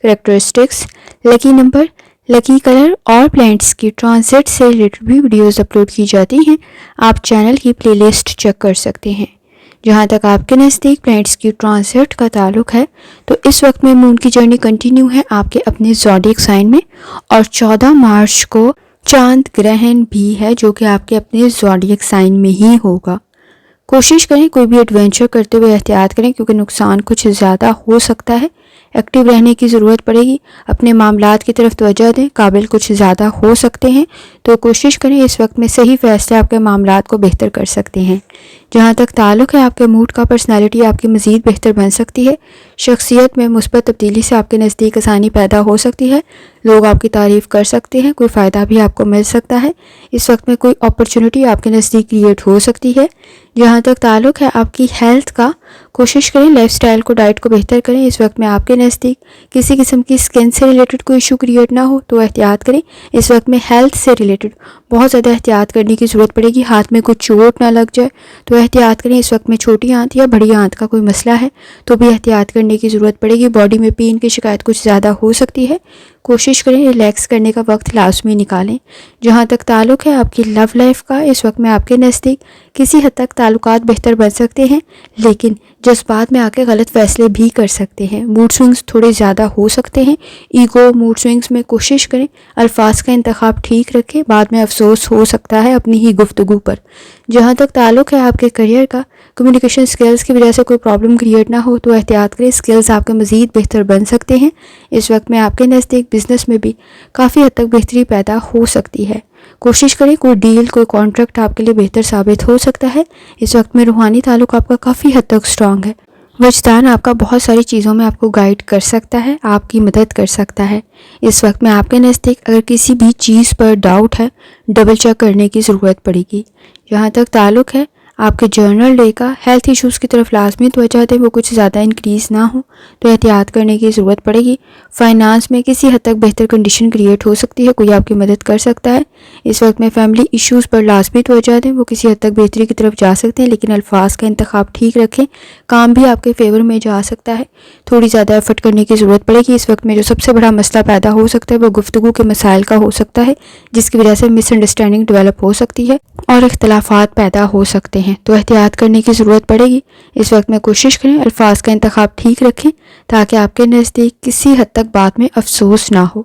characteristics, lucky number, lucky colour اور پلینٹس کی ٹرانزٹ سے ریلیٹڈ بھی ویڈیوز اپلوڈ کی جاتی ہیں۔ آپ چینل کی پلے لسٹ چیک کر سکتے ہیں۔ جہاں تک آپ کے نزدیک پلینٹس کی ٹرانزٹ کا تعلق ہے تو اس وقت میں مون کی جرنی کنٹینیو ہے آپ کے اپنے زوڈیک سائن میں، اور 14 مارچ کو چاند گرہن بھی ہے جو کہ آپ کے اپنے زوڈیک سائن میں ہی ہوگا۔ کوشش کریں کوئی بھی ایڈونچر کرتے ہوئے احتیاط کریں کیونکہ نقصان کچھ زیادہ ہو سکتا ہے. ایکٹیو رہنے کی ضرورت پڑے گی. اپنے معاملات کی طرف توجہ دیں. قابل کچھ زیادہ ہو سکتے ہیں تو کوشش کریں اس وقت میں صحیح فیصلے آپ کے معاملات کو بہتر کر سکتے ہیں. جہاں تک تعلق ہے آپ کے موڈ کا، پرسنالٹی آپ کی مزید بہتر بن سکتی ہے. شخصیت میں مثبت تبدیلی سے آپ کے نزدیک آسانی پیدا ہو سکتی ہے. لوگ آپ کی تعریف کر سکتے ہیں. کوئی فائدہ بھی آپ کو مل سکتا ہے. اس وقت میں کوئی اپرچونٹی آپ کے نزدیک کریٹ ہو سکتی ہے. جہاں تک تعلق ہے آپ کی ہیلتھ کا، کوشش کریں لائف سٹائل کو، ڈائٹ کو بہتر کریں. اس وقت میں آپ کے نزدیک کسی قسم کی سکن سے ریلیٹڈ کوئی ایشو کریٹ نہ ہو تو احتیاط کریں. اس وقت میں ہیلتھ سے ریلیٹڈ بہت زیادہ احتیاط کرنے کی ضرورت پڑے گی. ہاتھ میں کچھ چوٹ نہ لگ جائے تو احتیاط کریں. اس وقت میں چھوٹی آنت یا بڑی آنت کا کوئی مسئلہ ہے تو بھی احتیاط کرنے کی ضرورت پڑے گی. باڈی میں پین کی شکایت کچھ زیادہ ہو سکتی ہے. کوشش کریں ریلیکس کرنے کا وقت لازمی نکالیں. جہاں تک تعلق ہے آپ کی لو لائف کا، اس وقت میں آپ کے نزدیک کسی حد تک تعلقات بہتر بن سکتے ہیں لیکن جذبات میں آ کے غلط فیصلے بھی کر سکتے ہیں. موڈ سوئنگز تھوڑے زیادہ ہو سکتے ہیں. ایگو موڈ سوئنگز میں کوشش کریں الفاظ کا انتخاب ٹھیک رکھیں. بعد میں افسوس ہو سکتا ہے اپنی ہی گفتگو پر. جہاں تک تعلق ہے آپ کے کریئر کا، کمیونیکیشن سکلز کی وجہ سے کوئی پرابلم کریٹ نہ ہو تو احتیاط کریں. سکلز آپ کے مزید بہتر بن سکتے ہیں. اس وقت میں آپ کے نزدیک بزنس میں بھی کافی حد تک بہتری پیدا ہو سکتی ہے. کوشش کریں کوئی ڈیل، کوئی کانٹریکٹ آپ کے لیے بہتر ثابت ہو سکتا ہے. اس وقت میں روحانی تعلق آپ کا کافی حد تک اسٹرانگ ہے. وجدان آپ کا بہت ساری چیزوں میں آپ کو گائیڈ کر سکتا ہے، آپ کی مدد کر سکتا ہے. اس وقت میں آپ کے نزدیک اگر کسی بھی چیز پر ڈاؤٹ ہے ڈبل چیک کرنے کی ضرورت پڑے گی. جہاں تک تعلق ہے آپ کے جرنل ڈے کا، ہیلتھ ایشوز کی طرف لازمی توجہ دیں. وہ کچھ زیادہ انکریز نہ ہو تو احتیاط کرنے کی ضرورت پڑے گی. فائنانس میں کسی حد تک بہتر کنڈیشن کریٹ ہو سکتی ہے. کوئی آپ کی مدد کر سکتا ہے. اس وقت میں فیملی ایشوز پر لازمی توجہ دیں. وہ کسی حد تک بہتری کی طرف جا سکتے ہیں لیکن الفاظ کا انتخاب ٹھیک رکھیں. کام بھی آپ کے فیور میں جا سکتا ہے. تھوڑی زیادہ ایفرٹ کرنے کی ضرورت پڑے گی. اس وقت میں جو سب سے بڑا مسئلہ پیدا ہو سکتا ہے وہ گفتگو کے مسائل کا ہو سکتا ہے جس کی وجہ سے مس انڈرسٹینڈنگ ڈیولپ ہو سکتی ہے اور اختلافات پیدا ہو سکتے ہیں تو احتیاط کرنے کی ضرورت پڑے گی. اس وقت میں کوشش کریں الفاظ کا انتخاب ٹھیک رکھیں تاکہ آپ کے نزدیک کسی حد تک بعد میں افسوس نہ ہو.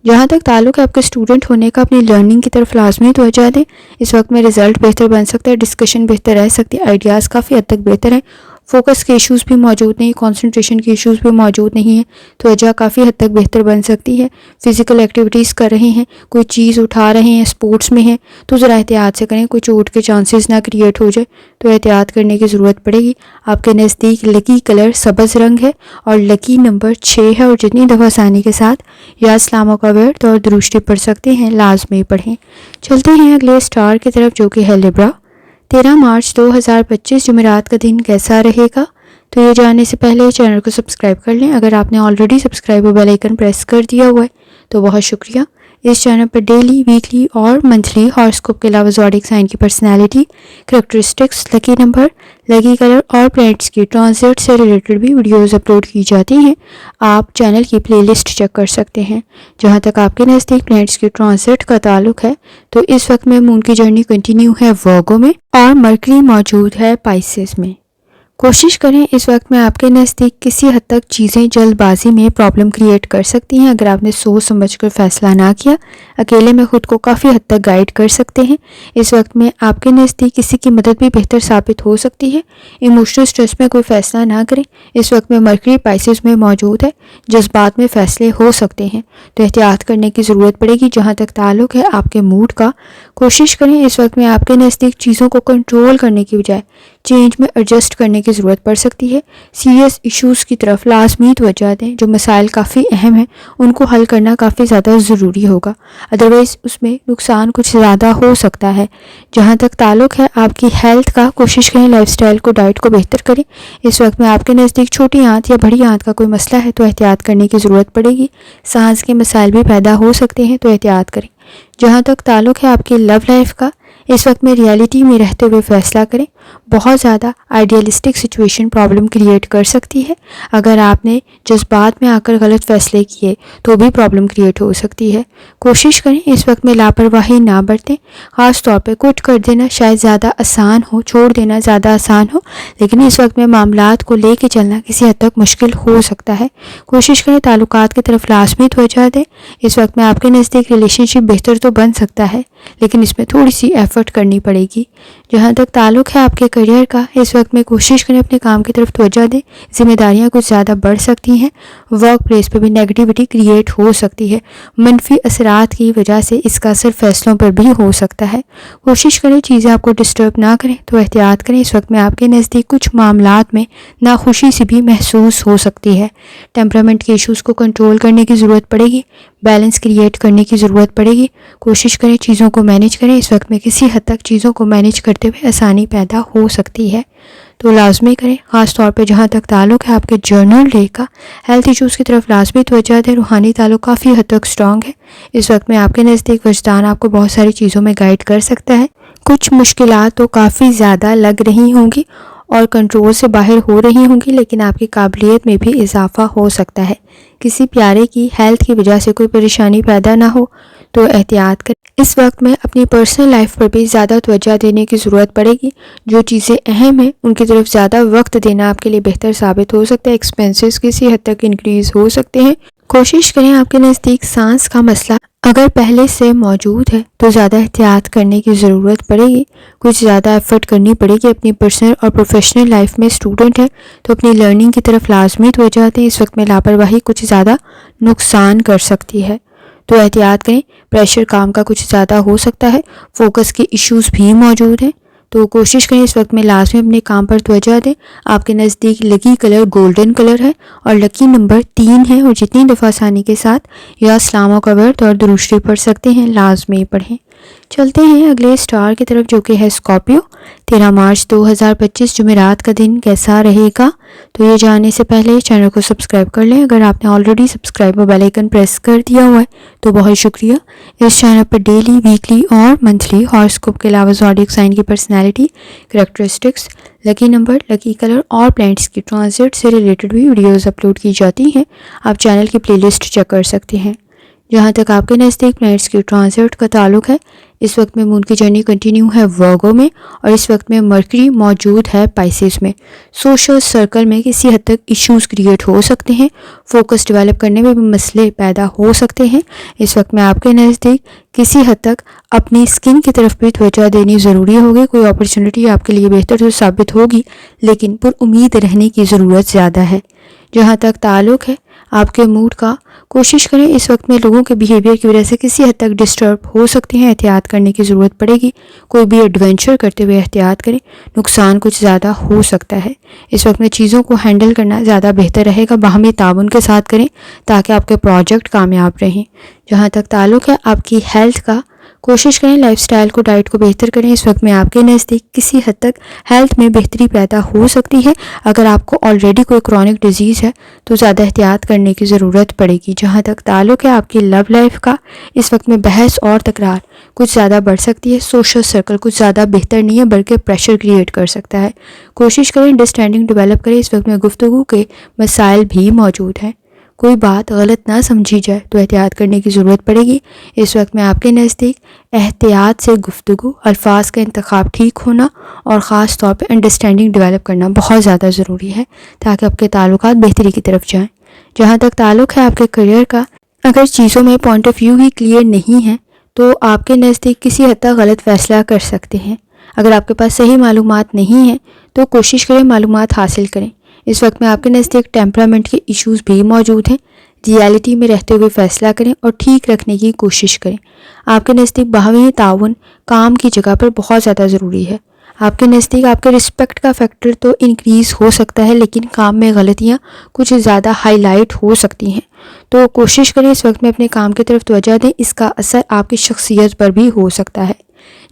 جہاں تک تعلق ہے آپ کے اسٹوڈنٹ ہونے کا، اپنی لرننگ کی طرف لازمی توجہ دیں. اس وقت میں رزلٹ بہتر بن سکتا ہے. ڈسکشن بہتر رہ سکتی ہے. آئیڈیاز کافی حد تک بہتر ہیں. فوکس کے ایشوز بھی موجود نہیں، کنسنٹریشن کے ایشوز بھی موجود نہیں ہیں. توجہ کافی حد تک بہتر بن سکتی ہے. فزیکل ایکٹیویٹیز کر رہے ہیں، کوئی چیز اٹھا رہے ہیں، اسپورٹس میں ہیں تو ذرا احتیاط سے کریں. کوئی چوٹ کے چانسز نہ کریٹ ہو جائے تو احتیاط کرنے کی ضرورت پڑے گی. آپ کے نزدیک لکی کلر سبز رنگ ہے اور لکی نمبر 6 ہے اور جتنی دفعہ آسانی کے ساتھ یا اسلاموں کا ورد اور درشتی پڑھ سکتے ہیں لازمی پڑھیں. چلتے ہیں اگلے اسٹار کی طرف جو کہ ہے لیبرا. 13 مارچ 2025 جمعرات کا دن کیسا رہے گا؟ تو یہ جاننے سے پہلے چینل کو سبسکرائب کر لیں. اگر آپ نے آلریڈی سبسکرائب اور بیل آئیکن پریس کر دیا ہوا ہے تو بہت شکریہ. اس چینل پر ڈیلی، ویکلی اور منتھلی ہاراسکوپ کے علاوہ زوڈیک سائن کی personality, characteristics, lucky number, lucky colour اور پلینٹس کی ٹرانزٹ سے ریلیٹڈ بھی ویڈیوز اپلوڈ کی جاتی ہیں. آپ چینل کی پلے لسٹ چیک کر سکتے ہیں. جہاں تک آپ کے نزدیک پلینٹس کی ٹرانزٹ کا تعلق ہے تو اس وقت میں مون کی جرنی کنٹینیو ہے ورگو میں اور مرکری موجود ہے پائسس میں. کوشش کریں اس وقت میں آپ کے نزدیک کسی حد تک چیزیں جلد بازی میں پرابلم کریٹ کر سکتی ہیں اگر آپ نے سوچ سمجھ کر فیصلہ نہ کیا. اکیلے میں خود کو کافی حد تک گائیڈ کر سکتے ہیں. اس وقت میں آپ کے نزدیک کسی کی مدد بھی بہتر ثابت ہو سکتی ہے. ایموشنل سٹریس میں کوئی فیصلہ نہ کریں. اس وقت میں مرکری پائسس میں موجود ہے. جذبات میں فیصلے ہو سکتے ہیں تو احتیاط کرنے کی ضرورت پڑے گی. جہاں تک تعلق ہے آپ کے موڈ کا، کوشش کریں اس وقت میں آپ کے نزدیک چیزوں کو کنٹرول کرنے کی بجائے چینج میں ایڈجسٹ کرنے کی ضرورت پڑ سکتی ہے. سیریس ایشوز کی طرف لازمی توجہ دیں. جو مسائل کافی اہم ہیں ان کو حل کرنا کافی زیادہ ضروری ہوگا، ادروائز اس میں نقصان کچھ زیادہ ہو سکتا ہے. جہاں تک تعلق ہے آپ کی ہیلتھ کا، کوشش کریں لائف سٹائل کو، ڈائٹ کو بہتر کریں. اس وقت میں آپ کے نزدیک چھوٹی آنت یا بڑی آنت کا کوئی مسئلہ ہے تو احتیاط کرنے کی ضرورت پڑے گی. سانس کے مسائل بھی پیدا ہو سکتے ہیں تو احتیاط کریں. جہاں تک تعلق ہے آپ کی لو لائف کا، اس وقت میں ریالٹی میں رہتے ہوئے فیصلہ کریں. بہت زیادہ آئیڈیالسٹک سچویشن پرابلم کریٹ کر سکتی ہے. اگر آپ نے جذبات میں آ کر غلط فیصلے کیے تو بھی پرابلم کریٹ ہو سکتی ہے. کوشش کریں اس وقت میں لاپرواہی نہ برتیں. خاص طور پہ کوٹ کر دینا شاید زیادہ آسان ہو، چھوڑ دینا زیادہ آسان ہو، لیکن اس وقت میں معاملات کو لے کے چلنا کسی حد تک مشکل ہو سکتا ہے. کوشش کریں تعلقات کی طرف لازمی توجہ دیں. اس وقت میں آپ کے نزدیک ریلیشن شپ بہتر تو بن سکتا ہے لیکن اس میں تھوڑی سی ایفرٹ ایفرٹ کرنی پڑے گی۔ جہاں تک تعلق ہے آپ کے کریئر کا، اس وقت میں کوشش کریں اپنے کام کی طرف توجہ دیں۔ ذمہ داریاں کچھ زیادہ بڑھ سکتی ہیں، ورک پلیس پہ بھی نیگیٹیوٹی کریٹ ہو سکتی ہے، منفی اثرات کی وجہ سے اس کا اثر فیصلوں پر بھی ہو سکتا ہے۔ کوشش کریں چیزیں آپ کو ڈسٹرب نہ کریں تو احتیاط کریں۔ اس وقت میں آپ کے نزدیک کچھ معاملات میں ناخوشی سے بھی محسوس ہو سکتی ہے۔ ٹیمپرامنٹ کے ایشوز کو کنٹرول کرنے کی ضرورت پڑے گی، بیلنس کریٹ کرنے کی ضرورت پڑے گی۔ کوشش کریں چیزوں کو مینیج کریں۔ اس وقت میں کسی حد تک چیزوں کو مینیج کرتے ہوئے آسانی پیدا ہو سکتی ہے، تو لازمی کریں۔ خاص طور پہ جہاں تک تعلق ہے آپ کے جرنل ڈے کا، ہیلتھ ایشوز کی طرف لازمی توجہ دیں۔ روحانی تعلق کافی حد تک اسٹرانگ ہے۔ اس وقت میں آپ کے نزدیک وجدان آپ کو بہت ساری چیزوں میں گائیڈ کر سکتا ہے۔ کچھ مشکلات تو کافی زیادہ لگ رہی ہوں گی اور کنٹرول سے باہر ہو رہی ہوں گی، لیکن آپ کی قابلیت میں بھی اضافہ ہو سکتا ہے۔ کسی پیارے کی ہیلتھ کی وجہ سے کوئی پریشانی پیدا نہ ہو تو احتیاط کریں۔ اس وقت میں اپنی پرسنل لائف پر بھی زیادہ توجہ دینے کی ضرورت پڑے گی۔ جو چیزیں اہم ہیں ان کی طرف زیادہ وقت دینا آپ کے لیے بہتر ثابت ہو سکتا ہے۔ ایکسپینسز کسی حد تک انکریز ہو سکتے ہیں۔ کوشش کریں آپ کے نزدیک سانس کا مسئلہ اگر پہلے سے موجود ہے تو زیادہ احتیاط کرنے کی ضرورت پڑے گی، کچھ زیادہ ایفرٹ کرنی پڑے گی۔ اپنی پرسنل اور پروفیشنل لائف میں اسٹوڈنٹ ہے تو اپنی لرننگ کی طرف لازمی توجہ دیں۔ اس وقت میں لاپرواہی کچھ زیادہ نقصان کر سکتی ہے، تو احتیاط کریں۔ پریشر کام کا کچھ زیادہ ہو سکتا ہے، فوکس کے ایشوز بھی موجود ہیں، تو کوشش کریں اس وقت میں لازمی اپنے کام پر توجہ دیں۔ آپ کے نزدیک لکی کلر گولڈن کلر ہے اور لکی نمبر 3 ہے، اور جتنی دفعہ آسانی کے ساتھ یا اسلاموں کا ورد اور درود شریف پڑھ سکتے ہیں لازمی پڑھیں۔ چلتے ہیں اگلے اسٹار کی طرف جو کہ ہے اسکارپیو۔ 13 مارچ 2025 جمعرات کا دن کیسا رہے گا؟ تو یہ جاننے سے پہلے چینل کو سبسکرائب کر لیں۔ اگر آپ نے آلریڈی سبسکرائب اور بیل آئیکن پریس کر دیا ہوا ہے تو بہت شکریہ۔ اس چینل پر ڈیلی، ویکلی اور منتھلی ہاراسکوپ کے علاوہ زوڈیک سائن کی personality, characteristics, lucky number, lucky colour اور پلانٹس کی ٹرانزٹ سے ریلیٹڈ بھی ویڈیوز اپلوڈ کی جاتی ہیں۔ آپ چینل کی پلے لسٹ چیک کر سکتے ہیں۔ جہاں تک آپ کے نزدیک پلانٹس کی ٹرانزٹ کا تعلق ہے، اس وقت میں مون کی جرنی کنٹینیو ہے ورگو میں، اور اس وقت میں مرکری موجود ہے پائسز میں۔ سوشل سرکل میں کسی حد تک ایشوز کریٹ ہو سکتے ہیں، فوکس ڈیولپ کرنے میں بھی مسئلے پیدا ہو سکتے ہیں۔ اس وقت میں آپ کے نزدیک کسی حد تک اپنی اسکن کی طرف بھی توجہ دینی ضروری ہوگی۔ کوئی اپرچونٹی آپ کے لیے بہتر تو ثابت ہوگی، لیکن پر امید رہنے کی ضرورت زیادہ ہے۔ جہاں تک تعلق ہے آپ کے موڈ کا، کوشش کریں اس وقت میں لوگوں کے بیہیویئر کی وجہ سے کسی حد تک ڈسٹرب ہو سکتے ہیں، احتیاط کرنے کی ضرورت پڑے گی۔ کوئی بھی ایڈونچر کرتے ہوئے احتیاط کریں، نقصان کچھ زیادہ ہو سکتا ہے۔ اس وقت میں چیزوں کو ہینڈل کرنا زیادہ بہتر رہے گا، باہمی تعاون کے ساتھ کریں تاکہ آپ کے پروجیکٹ کامیاب رہیں۔ جہاں تک تعلق ہے آپ کی ہیلتھ کا، کوشش کریں لائف سٹائل کو، ڈائٹ کو بہتر کریں۔ اس وقت میں آپ کے نزدیک کسی حد تک ہیلتھ میں بہتری پیدا ہو سکتی ہے۔ اگر آپ کو آلریڈی کوئی کرونک ڈیزیز ہے تو زیادہ احتیاط کرنے کی ضرورت پڑے گی۔ جہاں تک تعلق ہے آپ کی لو لائف کا، اس وقت میں بحث اور تکرار کچھ زیادہ بڑھ سکتی ہے۔ سوشل سرکل کچھ زیادہ بہتر نہیں ہے بلکہ پریشر کریٹ کر سکتا ہے۔ کوشش کریں انڈرسٹینڈنگ ڈیولپ کریں۔ اس وقت میں گفتگو کے مسائل بھی موجود ہیں، کوئی بات غلط نہ سمجھی جائے تو احتیاط کرنے کی ضرورت پڑے گی۔ اس وقت میں آپ کے نزدیک احتیاط سے گفتگو، الفاظ کا انتخاب ٹھیک ہونا اور خاص طور پہ انڈرسٹینڈنگ ڈیولپ کرنا بہت زیادہ ضروری ہے تاکہ آپ کے تعلقات بہتری کی طرف جائیں۔ جہاں تک تعلق ہے آپ کے کریئر کا، اگر چیزوں میں پوائنٹ آف ویو ہی کلیئر نہیں ہے تو آپ کے نزدیک کسی حد تک غلط فیصلہ کر سکتے ہیں۔ اگر آپ کے پاس صحیح معلومات نہیں ہیں تو کوشش کریں معلومات حاصل کریں۔ اس وقت میں آپ کے نزدیک ٹیمپرامنٹ کے ایشوز بھی موجود ہیں۔ ریئلٹی میں رہتے ہوئے فیصلہ کریں اور ٹھیک رکھنے کی کوشش کریں۔ آپ کے نزدیک باہمی تعاون کام کی جگہ پر بہت زیادہ ضروری ہے۔ آپ کے نزدیک آپ کے رسپیکٹ کا فیکٹر تو انکریز ہو سکتا ہے، لیکن کام میں غلطیاں کچھ زیادہ ہائی لائٹ ہو سکتی ہیں، تو کوشش کریں اس وقت میں اپنے کام کی طرف توجہ دیں۔ اس کا اثر آپ کی شخصیت پر بھی ہو سکتا ہے۔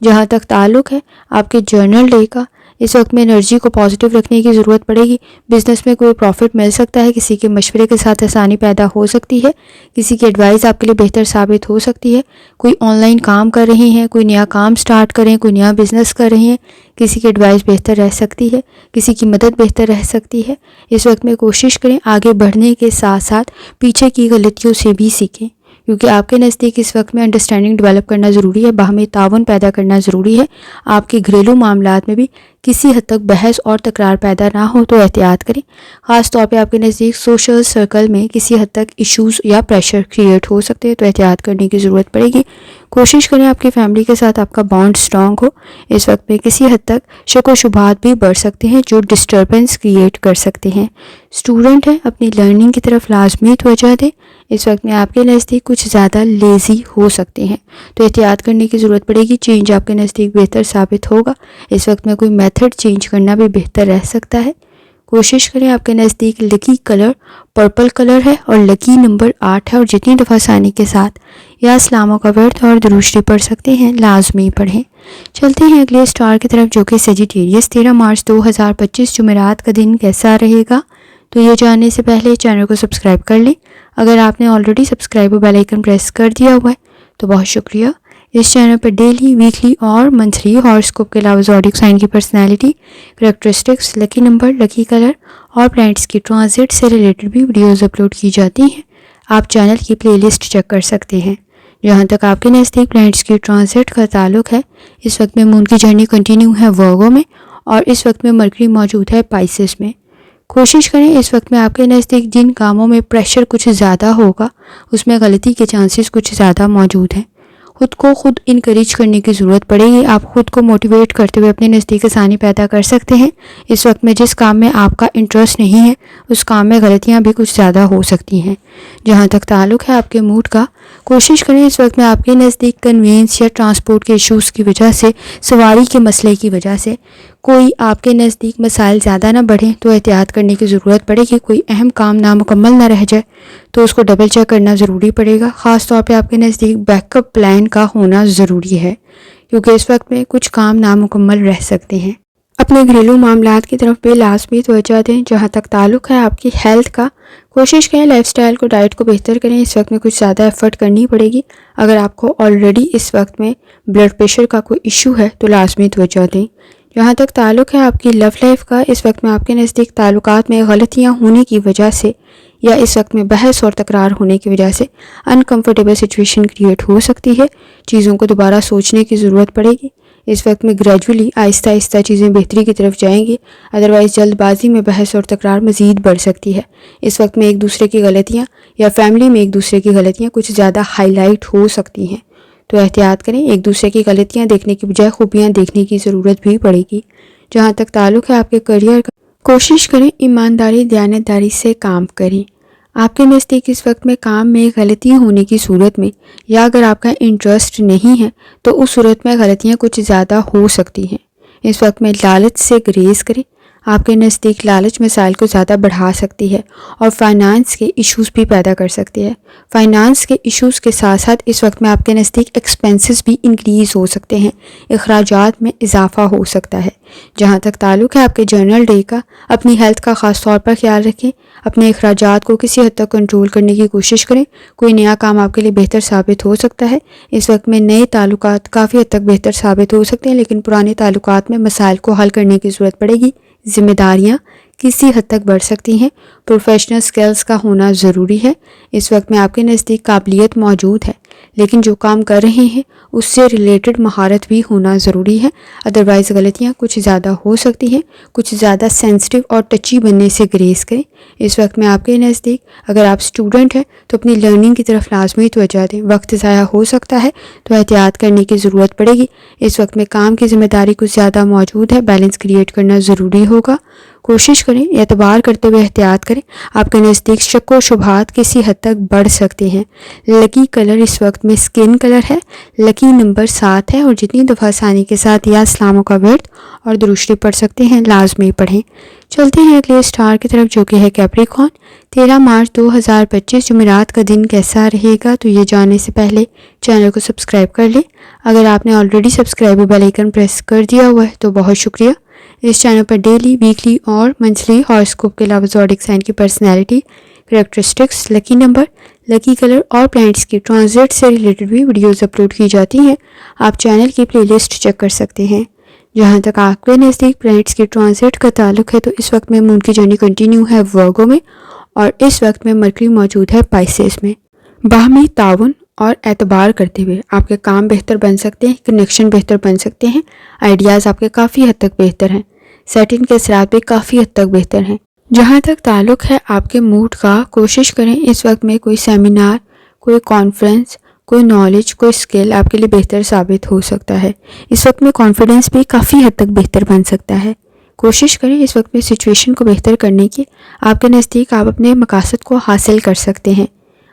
جہاں تک تعلق ہے آپ کے جرنل ڈے کا، اس وقت میں انرجی کو پازیٹیو رکھنے کی ضرورت پڑے گی۔ بزنس میں کوئی پروفٹ مل سکتا ہے، کسی کے مشورے کے ساتھ آسانی پیدا ہو سکتی ہے، کسی کی ایڈوائز آپ کے لیے بہتر ثابت ہو سکتی ہے۔ کوئی آن لائن کام کر رہی ہیں، کوئی نیا کام سٹارٹ کریں، کوئی نیا بزنس کر رہی ہیں، کسی کی ایڈوائز بہتر رہ سکتی ہے، کسی کی مدد بہتر رہ سکتی ہے۔ اس وقت میں کوشش کریں آگے بڑھنے کے ساتھ ساتھ پیچھے کی غلطیوں سے بھی سیکھیں، کیونکہ آپ کے نزدیک اس وقت میں انڈرسٹینڈنگ ڈیولپ کرنا ضروری ہے، باہمی تعاون پیدا کرنا ضروری ہے۔ آپ کے گھریلو معاملات میں بھی کسی حد تک بحث اور تکرار پیدا نہ ہو تو احتیاط کریں۔ خاص طور پہ آپ کے نزدیک سوشل سرکل میں کسی حد تک ایشوز یا پریشر کریٹ ہو سکتے ہیں تو احتیاط کرنے کی ضرورت پڑے گی۔ کوشش کریں آپ کی فیملی کے ساتھ آپ کا بانڈ سٹرانگ ہو۔ اس وقت میں کسی حد تک شک و شبہات بھی بڑھ سکتے ہیں جو ڈسٹربنس کریٹ کر سکتے ہیں۔ اسٹوڈنٹ ہیں اپنی لرننگ کی طرف لازمی توجہ دیں۔ اس وقت میں آپ کے نزدیک کچھ زیادہ لیزی ہو سکتے ہیں تو احتیاط کرنے کی ضرورت پڑے گی۔ چینج آپ کے نزدیک بہتر ثابت ہوگا۔ اس وقت میں کوئی میتھڈ چینج کرنا بھی بہتر رہ سکتا ہے۔ کوشش کریں آپ کے نزدیک لکی کلر پرپل کلر ہے اور لکی نمبر 8 ہے، اور جتنی دفعہ ثانی کے ساتھ یا اسلاموں کا ورد اور درود شریف پڑھ سکتے ہیں لازمی پڑھیں۔ چلتے ہیں اگلے اسٹار کی طرف جو کہ سیجیٹیریس۔ 13 مارچ 2025 جمعرات کا دن کیسا رہے گا؟ تو یہ جاننے سے پہلے چینل کو سبسکرائب کر لیں۔ اگر آپ نے already subscribe bell icon press کر دیا ہوا ہے تو بہت شکریہ۔ اس چینل پر ڈیلی، ویکلی اور منتھلی ہاراسکوپ کے علاوہ زوڈیک سائن کی personality, characteristics, lucky number, lucky colour اور پلانٹس کی ٹرانزٹ سے ریلیٹڈ بھی ویڈیوز اپلوڈ کی جاتی ہیں۔ آپ چینل کی پلے لسٹ چیک کر سکتے ہیں۔ جہاں تک آپ کے نزدیک پلانٹس کی ٹرانزٹ کا تعلق ہے، اس وقت میں مون کی جرنی کنٹینیو ہے ورگو میں، اور اس وقت میں مرکری موجود ہے پائسس میں۔ کوشش کریں اس وقت میں آپ کے نزدیک جن کاموں میں پریشر کچھ زیادہ ہوگا اس میں غلطی کے چانسز کچھ زیادہ موجود ہیں۔ خود کو خود انکریج کرنے کی ضرورت پڑے گی۔ آپ خود کو موٹیویٹ کرتے ہوئے اپنے نزدیک آسانی پیدا کر سکتے ہیں۔ اس وقت میں جس کام میں آپ کا انٹرسٹ نہیں ہے اس کام میں غلطیاں بھی کچھ زیادہ ہو سکتی ہیں۔ جہاں تک تعلق ہے آپ کے موڈ کا، کوشش کریں اس وقت میں آپ کے نزدیک کنوینس یا ٹرانسپورٹ کے ایشوز کی وجہ سے، سواری کے مسئلے کی وجہ سے کوئی آپ کے نزدیک مسائل زیادہ نہ بڑھیں تو احتیاط کرنے کی ضرورت پڑے گی۔ کوئی اہم کام نامکمل نہ رہ جائے تو اس کو ڈبل چیک کرنا ضروری پڑے گا۔ خاص طور پہ آپ کے نزدیک بیک اپ پلان کا ہونا ضروری ہے کیونکہ اس وقت میں کچھ کام نامکمل رہ سکتے ہیں۔ اپنے گھریلو معاملات کی طرف بھی لازمی توجہ دیں۔ جہاں تک تعلق ہے آپ کی ہیلتھ کا، کوشش کریں لائف سٹائل کو، ڈائٹ کو بہتر کریں۔ اس وقت میں کچھ زیادہ ایفرٹ کرنی پڑے گی۔ اگر آپ کو آلریڈی اس وقت میں بلڈ پریشر کا کوئی ایشو ہے تو لازمی توجہ دیں۔ جہاں تک تعلق ہے آپ کی لو لائف کا، اس وقت میں آپ کے نزدیک تعلقات میں غلطیاں ہونے کی وجہ سے یا اس وقت میں بحث اور تکرار ہونے کی وجہ سے انکمفرٹیبل سچویشن کریٹ ہو سکتی ہے۔ چیزوں کو دوبارہ سوچنے کی ضرورت پڑے گی۔ اس وقت میں گریجولی آہستہ آہستہ چیزیں بہتری کی طرف جائیں گی، ادروائز جلد بازی میں بحث اور تکرار مزید بڑھ سکتی ہے۔ اس وقت میں ایک دوسرے کی غلطیاں یا فیملی میں ایک دوسرے کی غلطیاں کچھ زیادہ ہائی لائٹ ہو سکتی ہیں تو احتیاط کریں۔ ایک دوسرے کی غلطیاں دیکھنے کی بجائے خوبیاں دیکھنے کی ضرورت بھی پڑے گی۔ جہاں تک تعلق ہے آپ کے کریئر کا، کوشش کریں ایمانداری دیانتداری سے کام کریں۔ آپ کے نزدیک اس وقت میں کام میں غلطی ہونے کی صورت میں یا اگر آپ کا انٹرسٹ نہیں ہے تو اس صورت میں غلطیاں کچھ زیادہ ہو سکتی ہیں۔ اس وقت میں لالچ سے گریز کریں۔ آپ کے نزدیک لالچ مسائل کو زیادہ بڑھا سکتی ہے اور فائنانس کے ایشوز بھی پیدا کر سکتی ہے۔ فائنانس کے ایشوز کے ساتھ ساتھ اس وقت میں آپ کے نزدیک ایکسپینسز بھی انکریز ہو سکتے ہیں، اخراجات میں اضافہ ہو سکتا ہے۔ جہاں تک تعلق ہے آپ کے جرنل ڈے کا، اپنی ہیلتھ کا خاص طور پر خیال رکھیں۔ اپنے اخراجات کو کسی حد تک کنٹرول کرنے کی کوشش کریں۔ کوئی نیا کام آپ کے لیے بہتر ثابت ہو سکتا ہے۔ اس وقت میں نئے تعلقات کافی حد تک بہتر ثابت ہو سکتے ہیں، لیکن پرانے تعلقات میں مسائل کو حل کرنے کی ضرورت پڑے گی۔ ذمہ داریاں کسی حد تک بڑھ سکتی ہیں۔ پروفیشنل سکلز کا ہونا ضروری ہے۔ اس وقت میں آپ کے نزدیک قابلیت موجود ہے، لیکن جو کام کر رہے ہیں اس سے ریلیٹڈ مہارت بھی ہونا ضروری ہے، ادروائز غلطیاں کچھ زیادہ ہو سکتی ہیں۔ کچھ زیادہ سینسٹیو اور ٹچی بننے سے گریز کریں۔ اس وقت میں آپ کے نزدیک اگر آپ اسٹوڈنٹ ہیں تو اپنی لرننگ کی طرف لازمی توجہ دیں۔ وقت ضائع ہو سکتا ہے تو احتیاط کرنے کی ضرورت پڑے گی۔ اس وقت میں کام کی ذمہ داری کچھ زیادہ موجود ہے، بیلنس کریٹ کرنا ضروری ہوگا۔ کوشش کریں اعتبار کرتے ہوئے احتیاط کریں۔ آپ کے نزدیک شک و شبہات کسی حد تک بڑھ سکتے ہیں۔ لکی کلر اس وقت میں اسکن کلر ہے، لکی نمبر 7 ہے، اور جتنی دفعہ ثانی کے ساتھ یا اسلاموں کا ورد اور درود شریف پڑھ سکتے ہیں لازمی پڑھیں۔ چلتے ہیں اگلے اسٹار کی طرف جو کہ ہے کیپریکون۔ 13 مارچ 2025 جمعرات کا دن کیسا رہے گا؟ تو یہ جاننے سے پہلے چینل کو سبسکرائب کر لیں۔ اگر آپ نے already subscribe bell icon press کر دیا ہوا ہے تو بہت شکریہ۔ اس چینل پر ڈیلی، ویکلی اور منتھلی ہاراسکوپ کے علاوہ زوڈیک سائن کی personality, characteristics, lucky number, lucky colour اور پلانٹس کی ٹرانزٹ سے ریلیٹڈ بھی ویڈیوز اپلوڈ کی جاتی ہیں۔ آپ چینل کی پلے لسٹ چیک کر سکتے ہیں۔ جہاں تک آپ کے نزدیک پلانٹس کی ٹرانزٹ کا تعلق ہے تو اس وقت میں مون کی جرنی کنٹینیو ہے ورگو میں، اور اس وقت میں مرکری موجود ہے پائسس میں۔ باہمی تعاون اور اعتبار کرتے ہوئے آپ کے کام بہتر بن سکتے ہیں، کنیکشن بہتر بن سکتے ہیں، آئیڈیاز آپ کے کافی حد تک بہتر ہیں۔ سیٹنگ کے اثرات بھی کافی حد تک بہتر ہیں۔ جہاں تک تعلق ہے آپ کے موڈ کا، کوشش کریں اس وقت میں کوئی سیمینار، کوئی کانفرنس، کوئی نالج، کوئی اسکل آپ کے لیے بہتر ثابت ہو سکتا ہے۔ اس وقت میں کانفیڈنس بھی کافی حد تک بہتر بن سکتا ہے۔ کوشش کریں اس وقت میں سچویشن کو بہتر کرنے کی۔ آپ کے نزدیک آپ اپنے مقاصد کو حاصل کر سکتے ہیں۔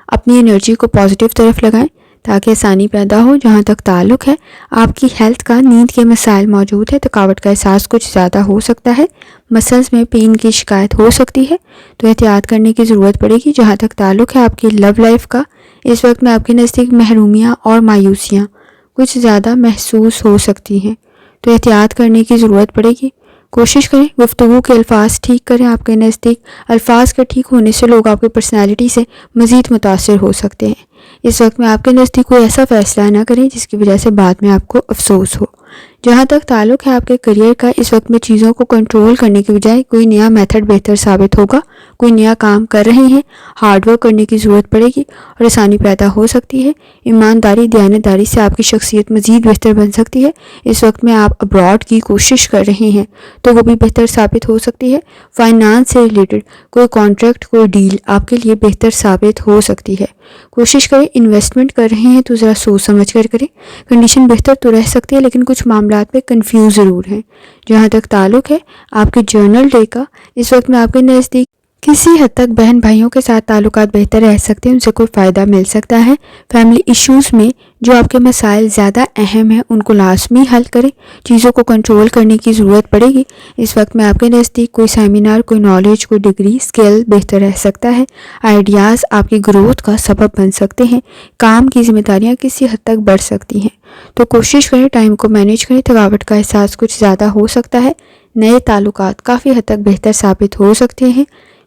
اپنی انرجی کو پازیٹیو طرف لگائیں تاکہ آسانی پیدا ہو۔ جہاں تک تعلق ہے آپ کی ہیلتھ کا، نیند کے مسائل موجود ہے، تھکاوٹ کا احساس کچھ زیادہ ہو سکتا ہے، مسلز میں پین کی شکایت ہو سکتی ہے، تو احتیاط کرنے کی ضرورت پڑے گی۔ جہاں تک تعلق ہے آپ کی لو لائف کا، اس وقت میں آپ کے نزدیک محرومیاں اور مایوسیاں کچھ زیادہ محسوس ہو سکتی ہیں، تو احتیاط کرنے کی ضرورت پڑے گی۔ کوشش کریں گفتگو کے الفاظ ٹھیک کریں۔ آپ کے نزدیک الفاظ کے ٹھیک ہونے سے لوگ آپ کی پرسنالٹی سے مزید متاثر ہو سکتے ہیں۔ اس وقت میں آپ کے نزدیک کوئی ایسا فیصلہ نہ کریں جس کی وجہ سے بعد میں آپ کو افسوس ہو۔ جہاں تک تعلق ہے آپ کے کریئر کا، اس وقت میں چیزوں کو کنٹرول کرنے کی بجائے کوئی نیا میتھڈ بہتر ثابت ہوگا۔ کوئی نیا کام کر رہے ہیں، ہارڈ ورک کرنے کی ضرورت پڑے گی اور آسانی پیدا ہو سکتی ہے۔ ایمانداری، دیانتداری سے آپ کی شخصیت مزید بہتر بن سکتی ہے۔ اس وقت میں آپ ابراڈ کی کوشش کر رہے ہیں تو وہ بھی بہتر ثابت ہو سکتی ہے۔ فائنانس سے ریلیٹڈ کوئی کانٹریکٹ، کوئی ڈیل آپ کے لیے بہتر ثابت ہو سکتی ہے۔ کوشش کریں انویسٹمنٹ کر رہے ہیں تو ذرا سوچ سمجھ کر کریں۔ کنڈیشن بہتر تو رہ سکتی ہے لیکن کچھ معاملات میں کنفیوز ضرور ہیں۔ جہاں تک تعلق ہے آپ کے جرنل ڈے کا، اس وقت میں آپ کے نزدیک کسی حد تک بہن بھائیوں کے ساتھ تعلقات بہتر رہ سکتے ہیں، ان سے کوئی فائدہ مل سکتا ہے۔ فیملی ایشوز میں جو آپ کے مسائل زیادہ اہم ہیں ان کو لازمی حل کریں۔ چیزوں کو کنٹرول کرنے کی ضرورت پڑے گی۔ اس وقت میں آپ کے نزدیک کوئی سیمینار، کوئی نالج، کوئی ڈگری، اسکل بہتر رہ سکتا ہے۔ آئیڈیاز آپ کی گروتھ کا سبب بن سکتے ہیں۔ کام کی ذمہ داریاں کسی حد تک بڑھ سکتی ہیں، تو کوشش کریں ٹائم کو مینیج کریں۔ تھکاوٹ کا احساس کچھ زیادہ ہو سکتا ہے۔ نئے تعلقات کافی حد تک بہتر ثابت ہو سکتے ہیں۔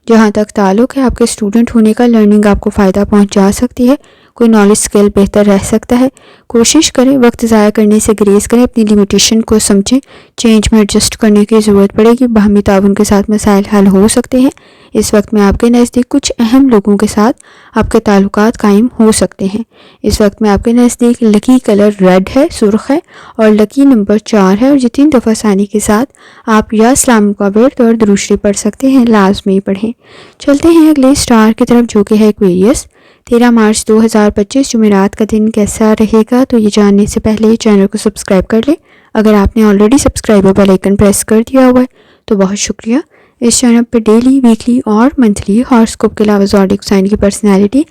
جہاں تک تعلق ہے آپ کے اسٹوڈنٹ ہونے کا، لرننگ آپ کو فائدہ پہنچا سکتی ہے۔ کوئی نالج اسکل بہتر رہ سکتا ہے۔ کوشش کریں وقت ضائع کرنے سے گریز کریں، اپنی لیمیٹیشن کو سمجھیں۔ چینج میں ایڈجسٹ کرنے کی ضرورت پڑے گی۔ باہمی تعاون کے ساتھ مسائل حل ہو سکتے ہیں۔ اس وقت میں آپ کے نزدیک کچھ اہم لوگوں کے ساتھ آپ کے تعلقات قائم ہو سکتے ہیں۔ اس وقت میں آپ کے نزدیک لکی کلر ریڈ ہے، سرخ ہے اور لکی نمبر 4 ہے، اور جتنی دفعہ ثانی کے ساتھ آپ یا اسلام کا ورد اور درود شریف پڑھ سکتے ہیں لازمی پڑھیں۔ چلتے ہیں اگلے اسٹار کی طرف جو کہ ہے ایکویریس۔ 13 مارچ 2025 جمعرات کا دن کیسا رہے گا، تو یہ جاننے سے پہلے چینل کو سبسکرائب کر لیں۔ اگر آپ نے already subscribe bell icon press کر دیا ہوا ہے تو بہت شکریہ۔ اس چینل پہ ڈیلی، ویکلی اور منتھلی ہاراسکوپ کے علاوہ زوڈیک سائن کی personality,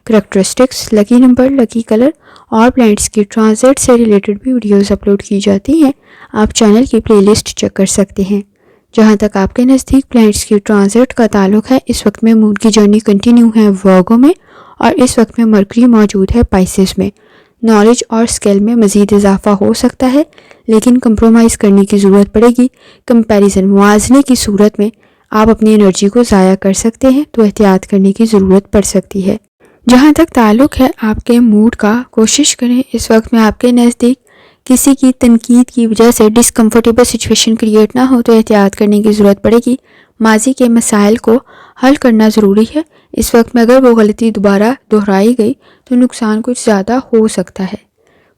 characteristics, lucky number, lucky colour اور پلانٹس کی ٹرانزٹ سے ریلیٹڈ بھی ویڈیوز اپلوڈ کی جاتی ہیں۔ آپ چینل کی پلے لسٹ چیک کر سکتے ہیں۔ جہاں تک آپ کے نزدیک پلانٹس کی ٹرانزٹ کا تعلق ہے، اس وقت میں مون کی جرنی کنٹینیو ہے ورگو میں، اور اس وقت میں مرکری موجود ہے پائسس میں۔ نالج اور اسکل میں مزید اضافہ ہو سکتا ہے لیکن کمپرومائز کرنے کی ضرورت پڑے گی۔ کمپیریزن، موازنے کی صورت میں آپ اپنی انرجی کو ضائع کر سکتے ہیں، تو احتیاط کرنے کی ضرورت پڑ سکتی ہے۔ جہاں تک تعلق ہے آپ کے موڈ کا، کوشش کریں اس وقت میں آپ کے نزدیک کسی کی تنقید کی وجہ سے ڈسکمفرٹیبل سچویشن کریٹ نہ ہو، تو احتیاط کرنے کی ضرورت پڑے گی۔ ماضی کے مسائل کو حل کرنا ضروری ہے۔ اس وقت میں اگر وہ غلطی دوبارہ دہرائی گئی تو نقصان کچھ زیادہ ہو سکتا ہے۔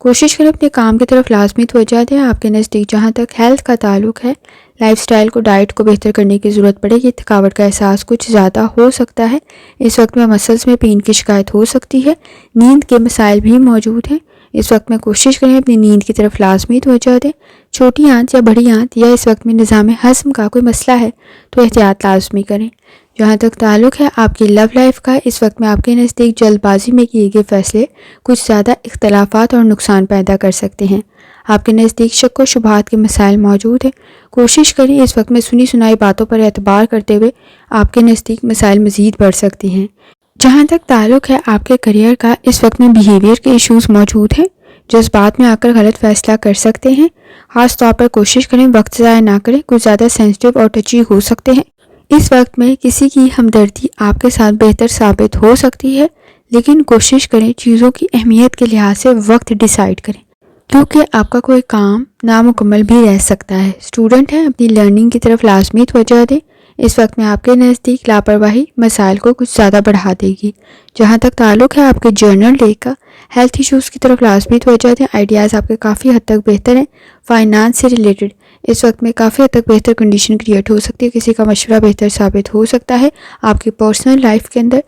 کوشش کریں اپنے کام کی طرف لازمی توجہ دیں۔ آپ کے نزدیک جہاں تک ہیلتھ کا تعلق ہے، لائف سٹائل کو، ڈائٹ کو بہتر کرنے کی ضرورت پڑے گی۔ تھکاوٹ کا احساس کچھ زیادہ ہو سکتا ہے۔ اس وقت میں مسلز میں پین کی شکایت ہو سکتی ہے۔ نیند کے مسائل بھی موجود ہیں۔ اس وقت میں کوشش کریں اپنی نیند کی طرف لازمی توجہ دیں۔ چھوٹی آنت یا بڑی آنت یا اس وقت میں نظام ہضم کا کوئی مسئلہ ہے تو احتیاط لازمی کریں۔ جہاں تک تعلق ہے آپ کی لو لائف کا، اس وقت میں آپ کے نزدیک جلد بازی میں کیے گئے فیصلے کچھ زیادہ اختلافات اور نقصان پیدا کر سکتے ہیں۔ آپ کے نزدیک شک و شبہات کے مسائل موجود ہیں۔ کوشش کریں اس وقت میں سنی سنائی باتوں پر اعتبار کرتے ہوئے آپ کے نزدیک مسائل مزید بڑھ سکتی ہیں۔ جہاں تک تعلق ہے آپ کے کریئر کا، اس وقت میں بیہیویئر کے ایشوز موجود ہیں۔ جذبات میں آ کر غلط فیصلہ کر سکتے ہیں۔ خاص طور پر کوشش کریں وقت ضائع نہ کریں، کچھ زیادہ سینسٹیو اور ٹچی ہو سکتے ہیں۔ اس وقت میں کسی کی ہمدردی آپ کے ساتھ بہتر ثابت ہو سکتی ہے، لیکن کوشش کریں چیزوں کی اہمیت کے لحاظ سے وقت ڈیسائیڈ کریں، کیونکہ آپ کا کوئی کام نامکمل بھی رہ سکتا ہے۔ اسٹوڈنٹ ہیں، اپنی لرننگ کی طرف لازمی توجہ دیں۔ اس وقت میں آپ کے نزدیک لاپرواہی مسائل کو کچھ زیادہ بڑھا دے گی۔ جہاں تک تعلق ہے آپ کے جرنل ڈے کا، ہیلتھ ایشوز کی طرف لازمی توجہ دیں. آئیڈیاز آپ کے کافی حد تک بہتر ہیں. فائنانس سے ریلیٹڈ اس وقت میں کافی حد تک بہتر کنڈیشن کریٹ ہو سکتی ہے. کسی کا مشورہ بہتر ثابت ہو سکتا ہے. آپ کی پرسنل لائف کے اندر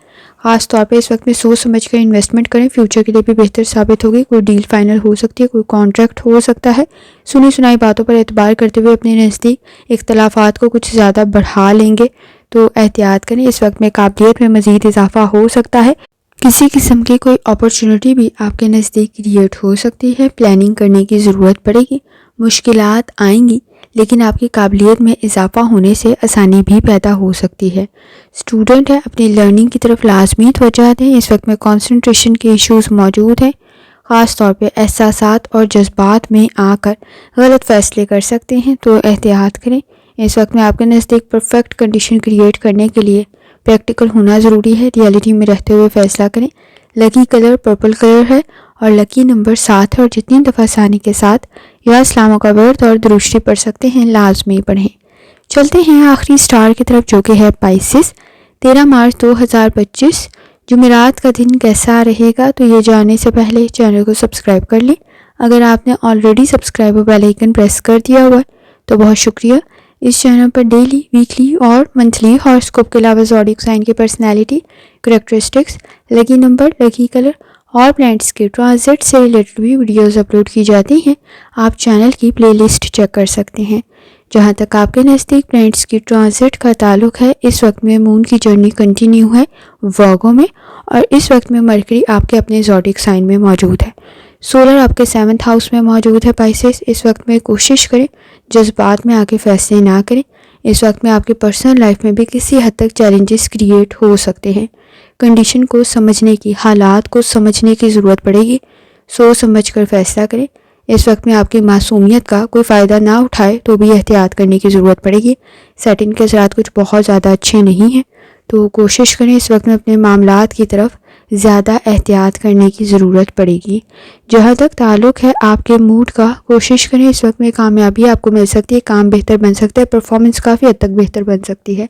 خاص طور پہ اس وقت میں سوچ سمجھ کر انویسٹمنٹ کریں. فیوچر کے لیے بھی بہتر ثابت ہوگی. کوئی ڈیل فائنل ہو سکتی ہے, کوئی کانٹریکٹ ہو سکتا ہے. سنی سنائی باتوں پر اعتبار کرتے ہوئے اپنے نزدیک اختلافات کو کچھ زیادہ بڑھا لیں گے تو احتیاط کریں. اس وقت میں قابلیت میں مزید اضافہ ہو سکتا ہے. کسی قسم کی کوئی اپرچونٹی بھی آپ کے نزدیک کریٹ ہو سکتی ہے. پلاننگ کرنے کی ضرورت پڑے گی. مشکلات آئیں گی لیکن آپ کی قابلیت میں اضافہ ہونے سے آسانی بھی پیدا ہو سکتی ہے. اسٹوڈنٹ ہے, اپنی لرننگ کی طرف لازمی توجہ دیں. اس وقت میں کنسنٹریشن کے ایشوز موجود ہیں. خاص طور پہ احساسات اور جذبات میں آ کر غلط فیصلے کر سکتے ہیں تو احتیاط کریں. اس وقت میں آپ کے نزدیک پرفیکٹ کنڈیشن کریٹ کرنے کے لیے پریکٹیکل ہونا ضروری ہے. ریئلٹی میں رہتے ہوئے فیصلہ کریں. لکی کلر پرپل کلر ہے اور لکی نمبر 7 ہے, اور جتنی دفعہ آسانی کے ساتھ یا اسلاموں کا ورد اور درشتی پڑھ سکتے ہیں لازمی پڑھیں. چلتے ہیں آخری سٹار کی طرف جو کہ ہے پائسس. 13 مارچ 2025 جمعرات کا دن کیسا رہے گا تو یہ جاننے سے پہلے چینل کو سبسکرائب کر لیں. اگر آپ نے آلریڈی سبسکرائب اور بیل آئیکن پریس کر دیا ہوا ہے تو بہت شکریہ. اس چینل پر ڈیلی, ویکلی اور منتھلی ہاراسکوپ کے علاوہ زوڈیک سائن کی personality, characteristics, lucky number, lucky colour اور پلانٹس کے ٹرانزٹ سے ریلیٹڈ بھی ویڈیوز اپلوڈ کی جاتی ہیں. آپ چینل کی پلے لسٹ چیک کر سکتے ہیں. جہاں تک آپ کے نزدیک پلانٹس کی ٹرانزٹ کا تعلق ہے, اس وقت میں مون کی جرنی کنٹینیو ہے وارگو میں, اور اس وقت میں مرکری آپ کے اپنے زوڈیک سائن میں موجود ہے. سولر آپ کے 7th ہاؤس میں موجود ہے پائسس. اس وقت میں کوشش کریں جذبات میں آگے فیصلے نہ کریں. اس وقت میں آپ کی پرسنل لائف میں بھی کسی حد تک چیلنجز کریٹ ہو سکتے ہیں. کنڈیشن کو سمجھنے کی, حالات کو سمجھنے کی ضرورت پڑے گی. سوچ سمجھ کر فیصلہ کریں. اس وقت میں آپ کی معصومیت کا کوئی فائدہ نہ اٹھائے تو بھی احتیاط کرنے کی ضرورت پڑے گی. سیٹنگ کے اثرات کچھ بہت زیادہ اچھے نہیں ہیں تو کوشش کریں اس وقت میں اپنے معاملات کی طرف زیادہ احتیاط کرنے کی ضرورت پڑے گی. جہاں تک تعلق ہے آپ کے موڈ کا, کوشش کریں اس وقت میں کامیابی آپ کو مل سکتی ہے. کام بہتر بن سکتا ہے. پرفارمنس کافی حد تک بہتر بن سکتی ہے.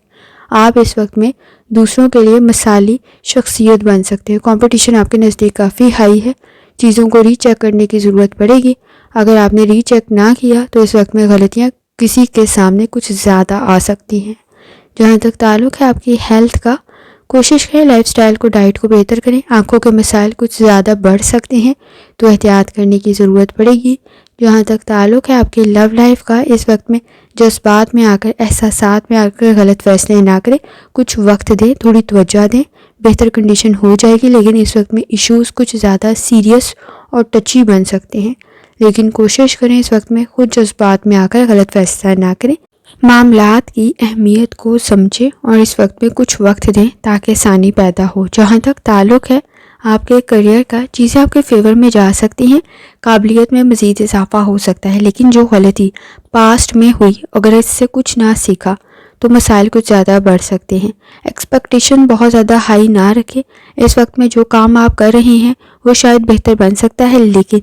آپ اس وقت میں دوسروں کے لیے مثالی شخصیت بن سکتے ہیں. کمپٹیشن آپ کے نزدیک کافی ہائی ہے. چیزوں کو ری چیک کرنے کی ضرورت پڑے گی. اگر آپ نے ری چیک نہ کیا تو اس وقت میں غلطیاں کسی کے سامنے کچھ زیادہ آ سکتی ہیں. جہاں تک تعلق ہے آپ کی ہیلتھ کا, کوشش کریں لائف سٹائل کو, ڈائٹ کو بہتر کریں. آنکھوں کے مسائل کچھ زیادہ بڑھ سکتے ہیں تو احتیاط کرنے کی ضرورت پڑے گی. جہاں تک تعلق ہے آپ کی لو لائف کا, اس وقت میں جذبات میں آ کر, احساسات میں آ کر غلط فیصلے نہ کریں. کچھ وقت دیں, تھوڑی توجہ دیں, بہتر کنڈیشن ہو جائے گی. لیکن اس وقت میں ایشوز کچھ زیادہ سیریس اور ٹچی بن سکتے ہیں. لیکن کوشش کریں اس وقت میں خود جذبات میں آ کر غلط فیصلہ نہ کریں. معاملات کی اہمیت کو سمجھیں اور اس وقت میں کچھ وقت دیں تاکہ آسانی پیدا ہو. جہاں تک تعلق ہے آپ کے کریئر کا, چیزیں آپ کے فیور میں جا سکتی ہیں. قابلیت میں مزید اضافہ ہو سکتا ہے. لیکن جو غلطی پاسٹ میں ہوئی, اگر اس سے کچھ نہ سیکھا تو مسائل کچھ زیادہ بڑھ سکتے ہیں. ایکسپیکٹیشن بہت زیادہ ہائی نہ رکھیں. اس وقت میں جو کام آپ کر رہے ہیں وہ شاید بہتر بن سکتا ہے, لیکن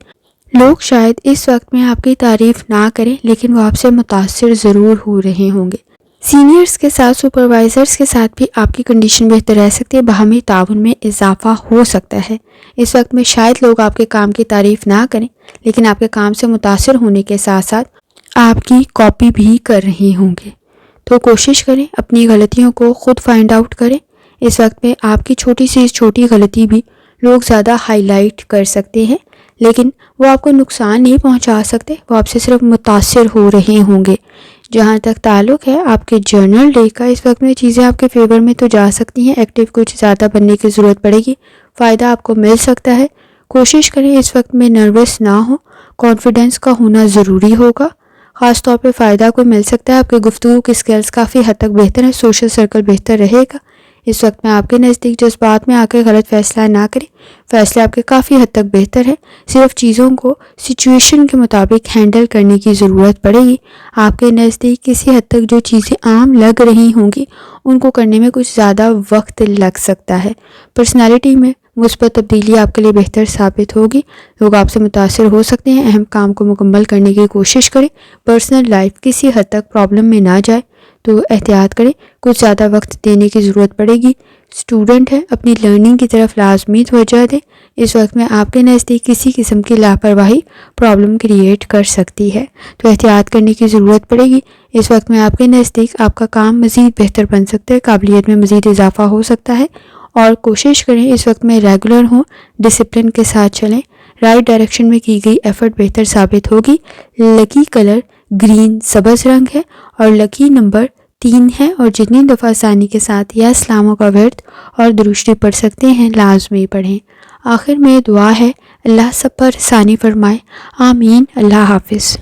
لوگ شاید اس وقت میں آپ کی تعریف نہ کریں, لیکن وہ آپ سے متاثر ضرور ہو رہے ہوں گے. سینئرز کے ساتھ, سپروائزرز کے ساتھ بھی آپ کی کنڈیشن بہتر رہ سکتی ہے. باہمی تعاون میں اضافہ ہو سکتا ہے. اس وقت میں شاید لوگ آپ کے کام کی تعریف نہ کریں, لیکن آپ کے کام سے متاثر ہونے کے ساتھ ساتھ آپ کی کاپی بھی کر رہے ہوں گے. تو کوشش کریں اپنی غلطیوں کو خود فائنڈ آؤٹ کریں. اس وقت میں آپ کی چھوٹی سی چھوٹی غلطی بھی لوگ زیادہ ہائی لائٹ کر سکتے ہیں, لیکن وہ آپ کو نقصان نہیں پہنچا سکتے, وہ آپ سے صرف متاثر ہو رہے ہوں گے. جہاں تک تعلق ہے آپ کے جرنل ڈے کا, اس وقت میں چیزیں آپ کے فیور میں تو جا سکتی ہیں. ایکٹیو کچھ زیادہ بننے کی ضرورت پڑے گی. فائدہ آپ کو مل سکتا ہے. کوشش کریں اس وقت میں نروس نہ ہو. کانفیڈنس کا ہونا ضروری ہوگا. خاص طور پہ فائدہ کو مل سکتا ہے. آپ کے گفتگو کی سکلز کافی حد تک بہتر ہیں. سوشل سرکل بہتر رہے گا. اس وقت میں آپ کے نزدیک جذبات میں آ کے غلط فیصلہ نہ کریں. فیصلے آپ کے کافی حد تک بہتر ہے. صرف چیزوں کو سچویشن کے مطابق ہینڈل کرنے کی ضرورت پڑے گی. آپ کے نزدیک کسی حد تک جو چیزیں عام لگ رہی ہوں گی ان کو کرنے میں کچھ زیادہ وقت لگ سکتا ہے. پرسنالٹی میں مثبت تبدیلی آپ کے لیے بہتر ثابت ہوگی. لوگ آپ سے متاثر ہو سکتے ہیں. اہم کام کو مکمل کرنے کی کوشش کریں. پرسنل لائف کسی حد تک پرابلم میں نہ جائے تو احتیاط کریں. کچھ زیادہ وقت دینے کی ضرورت پڑے گی. اسٹوڈنٹ ہیں اپنی لرننگ کی طرف لازمی توجہ دیں. اس وقت میں آپ کے نزدیک کسی قسم کی لاپرواہی پرابلم کریٹ کر سکتی ہے، تو احتیاط کرنے کی ضرورت پڑے گی. اس وقت میں آپ کے نزدیک آپ کا کام مزید بہتر بن سکتا ہے، قابلیت میں مزید اضافہ ہو سکتا ہے، اور کوشش کریں اس وقت میں ریگولر ہوں، ڈسپلن کے ساتھ چلیں. رائٹ ڈائریکشن میں کی گئی ایفرٹ بہتر ثابت ہوگی. لکی کلر گرین سبز رنگ ہے اور لکی نمبر 3 ہے، اور جتنی دفعہ ثانی کے ساتھ یا اسلاموں کا ورد اور درشتی پڑھ سکتے ہیں لازمی پڑھیں. آخر میں دعا ہے اللہ سب پر ثانی فرمائے، آمین. اللہ حافظ.